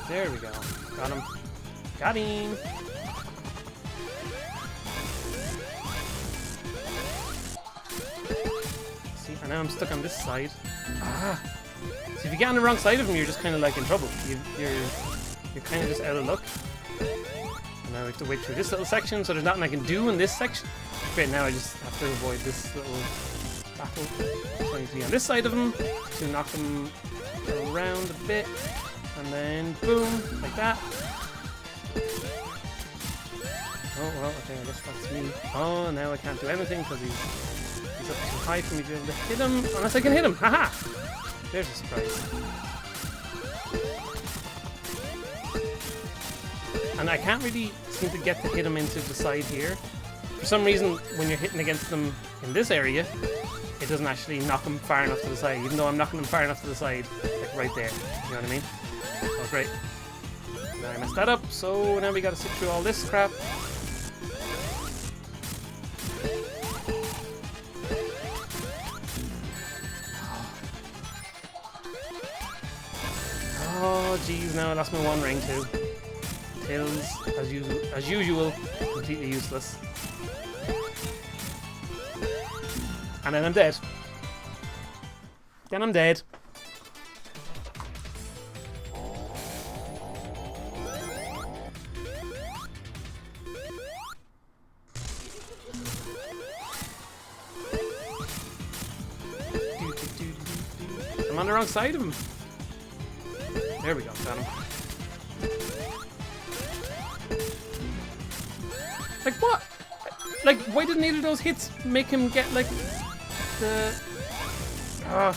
There we go. Got him. Got him! See, and now I'm stuck on this side. Ah! So if you get on the wrong side of him, you're just kind of like in trouble. You're kind of just out of luck. And now we have to wait through this little section, so there's nothing I can do in this section. Great, now I just have to avoid this little battle. So I need to be on this side of him to knock him around a bit. And then boom, like that. Oh, well, okay, I guess that's me. Oh, now I can't do anything because he's up too high for me to be able to hit him. Unless I can hit him. Haha! There's a surprise. And I can't really seem to get to hit him into the side here. For some reason, when you're hitting against them in this area, it doesn't actually knock him far enough to the side, even though I'm knocking him far enough to the side, like right there. You know what I mean? Oh, great. Now I messed that up, so now we gotta sit through all this crap. Oh, jeez, now I lost my one ring too. Tails, as usual, completely useless. And then I'm dead. Then I'm dead. I'm on the wrong side of him. There we go, got him. Like what? Like why didn't either of those hits make him get like the... Oh,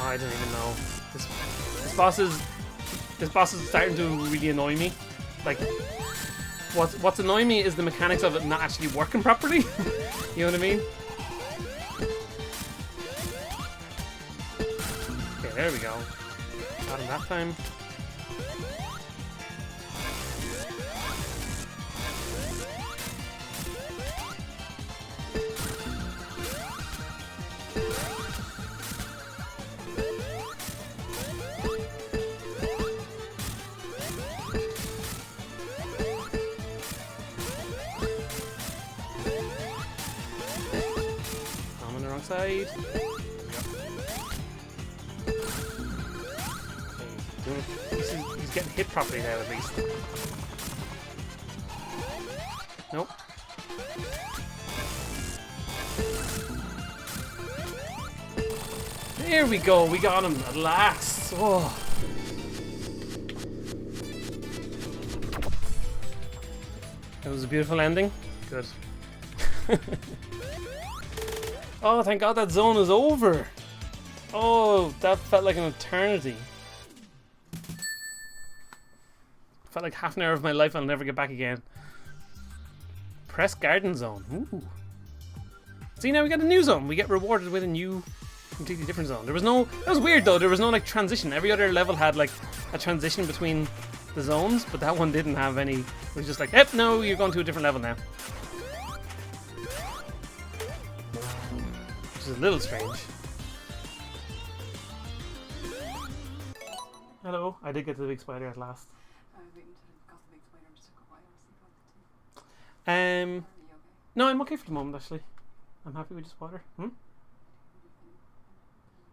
I don't even know. This boss is starting to really annoy me. Like what's annoying me is the mechanics of it not actually working properly. You know what I mean? Okay, there we go. Got him that time. I'm on the wrong side. He's getting hit properly now, at least. Nope. There we go, we got him at last. Oh. It was a beautiful ending. Good. Oh, thank God that zone is over. Oh, that felt like an eternity. Felt like half an hour of my life I'll never get back again. Press Garden Zone. Ooh. See, now we got a new zone. We get rewarded with a new, completely different zone. There was no... That was weird, though. There was no, like, transition. Every other level had, like, a transition between the zones, but that one didn't have any. It was just like, yep, no, you're going to a different level now. Which is a little strange. Hello. I did get to the big spider at last. No, I'm okay for the moment, actually. I'm happy with just water.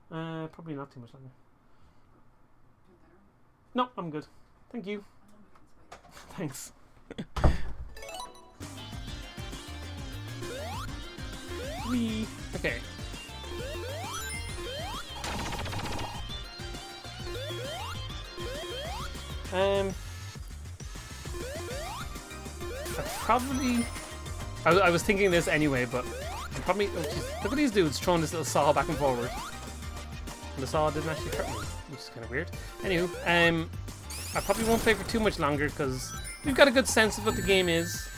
Probably not too much longer. No, I'm good. Thank you. Thanks. Wee. Okay. I was thinking this anyway, but I'm probably... Oh, geez, look at these dudes throwing this little saw back and forward. And the saw didn't actually hurt me, which is kind of weird. Anywho, I probably won't play for too much longer because we've got a good sense of what the game is.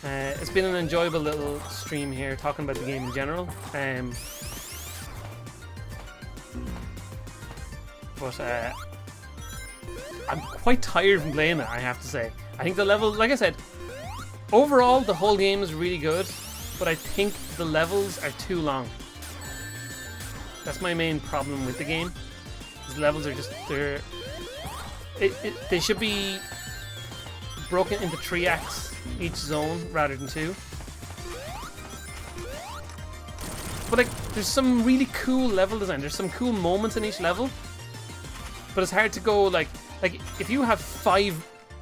It's been an enjoyable little stream here talking about the game in general. But I'm quite tired from playing it, I have to say. I think the level, like I said, overall the whole game is really good, but I think the levels are too long. That's my main problem with the game. The levels are just, they should be broken into 3 acts each zone rather than 2. But like, there's some really cool level design. There's some cool moments in each level. But it's hard to go like if you have 5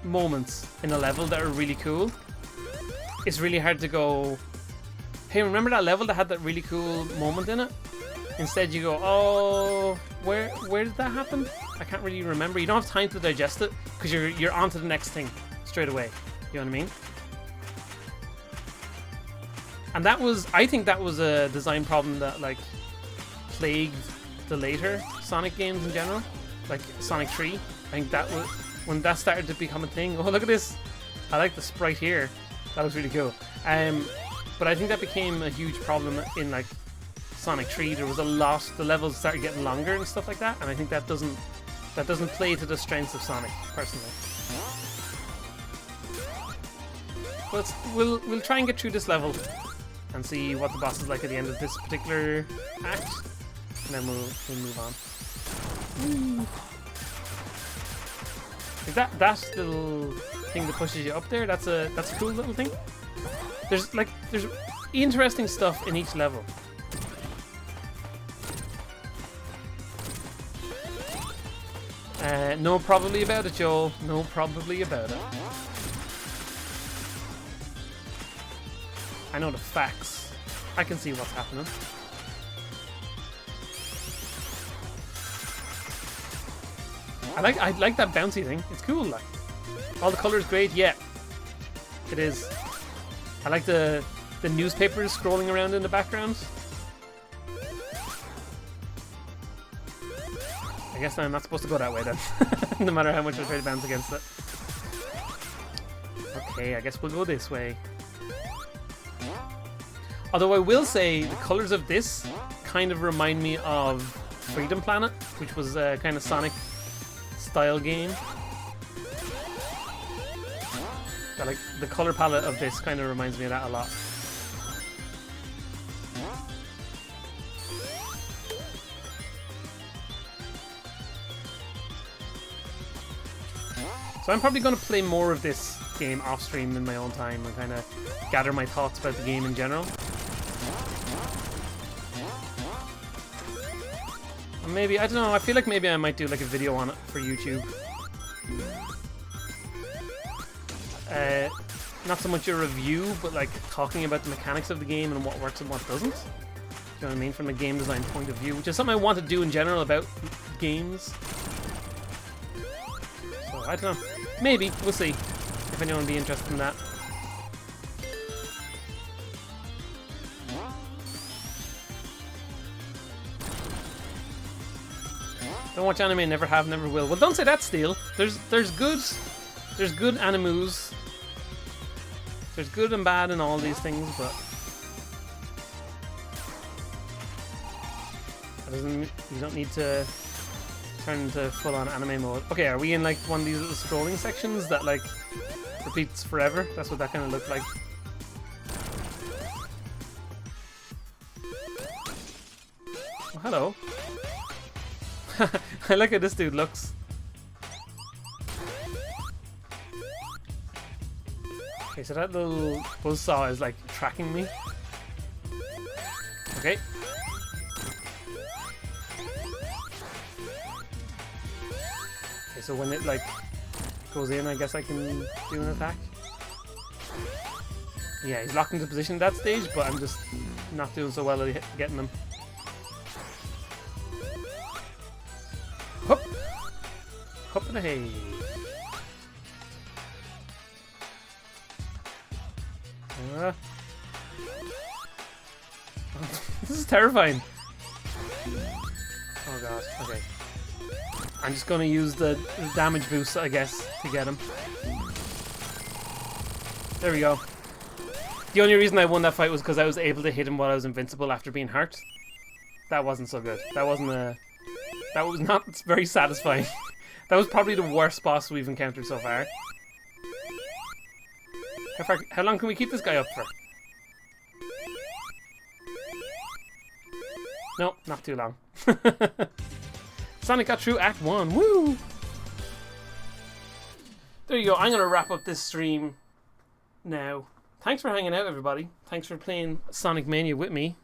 moments in a level that are really cool, it's really hard to go, hey, remember that level that had that really cool moment in it? Instead you go, oh, where did that happen? I can't really remember. You don't have time to digest it because you're on to the next thing straight away. You know what I mean? And that was, I think that was a design problem that like plagued the later Sonic games in general, like Sonic 3. I think that was when that started to become a thing. Oh, look at this! I like the sprite here. That was really cool. But I think that became a huge problem in like Sonic 3. There was a lot. The levels started getting longer and stuff like that, and I think that doesn't play to the strengths of Sonic personally. But we'll try and get through this level and see what the boss is like at the end of this particular act, and then we'll move on. Is that little thing that pushes you up there? That's a cool little thing. There's interesting stuff in each level. No probably about it, Joel. No probably about it. I know the facts. I can see what's happening. I like that bouncy thing. It's cool. Like, all the colors great. Yeah, it is. I like the newspapers scrolling around in the background. I guess I'm not supposed to go that way then. No matter how much I try to bounce against it. Okay, I guess we'll go this way. Although I will say the colors of this kind of remind me of Freedom Planet, which was a kind of Sonic style game. But like the color palette of this kind of reminds me of that a lot. So I'm probably going to play more of this game off stream in my own time and kind of gather my thoughts about the game in general. And maybe, I don't know, I feel like maybe I might do like a video on it for YouTube. Not so much a review, but like talking about the mechanics of the game and what works and what doesn't. You know what I mean? From a game design point of view, which is something I want to do in general about games. So, I don't know. Maybe. We'll see if anyone would be interested in that. Don't watch anime, never have, never will. Well, don't say that, Steel. There's good animus. There's good and bad in all these things, but that doesn't. You don't need to turn into full-on anime mode. Okay, are we in like one of these little scrolling sections that like repeats forever? That's what that kind of looked like. Oh, hello. I like how this dude looks. Okay, so that little buzzsaw is like tracking me. Okay. Okay, so when it like goes in, I guess I can do an attack. Yeah, he's locked into position at that stage, but I'm just not doing so well at getting him. Hup! Hup and a hey! This is terrifying. Oh god, okay. I'm just gonna use the damage boost, I guess, to get him. There we go. The only reason I won that fight was because I was able to hit him while I was invincible after being hurt. That wasn't so good. That was not very satisfying. That was probably the worst boss we've encountered so far. How long can we keep this guy up for? No, not too long. Sonic got through Act 1. Woo! There you go. I'm going to wrap up this stream now. Thanks for hanging out, everybody. Thanks for playing Sonic Mania with me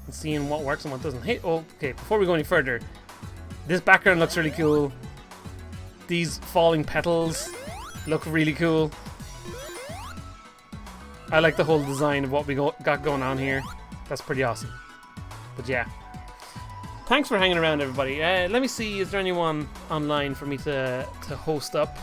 and seeing what works and what doesn't. Hey, okay, before we go any further, this background looks really cool. These falling petals look really cool. I like the whole design of what we got going on here. That's pretty awesome. But yeah. Thanks for hanging around, everybody. Let me see, is there anyone online for me to host up?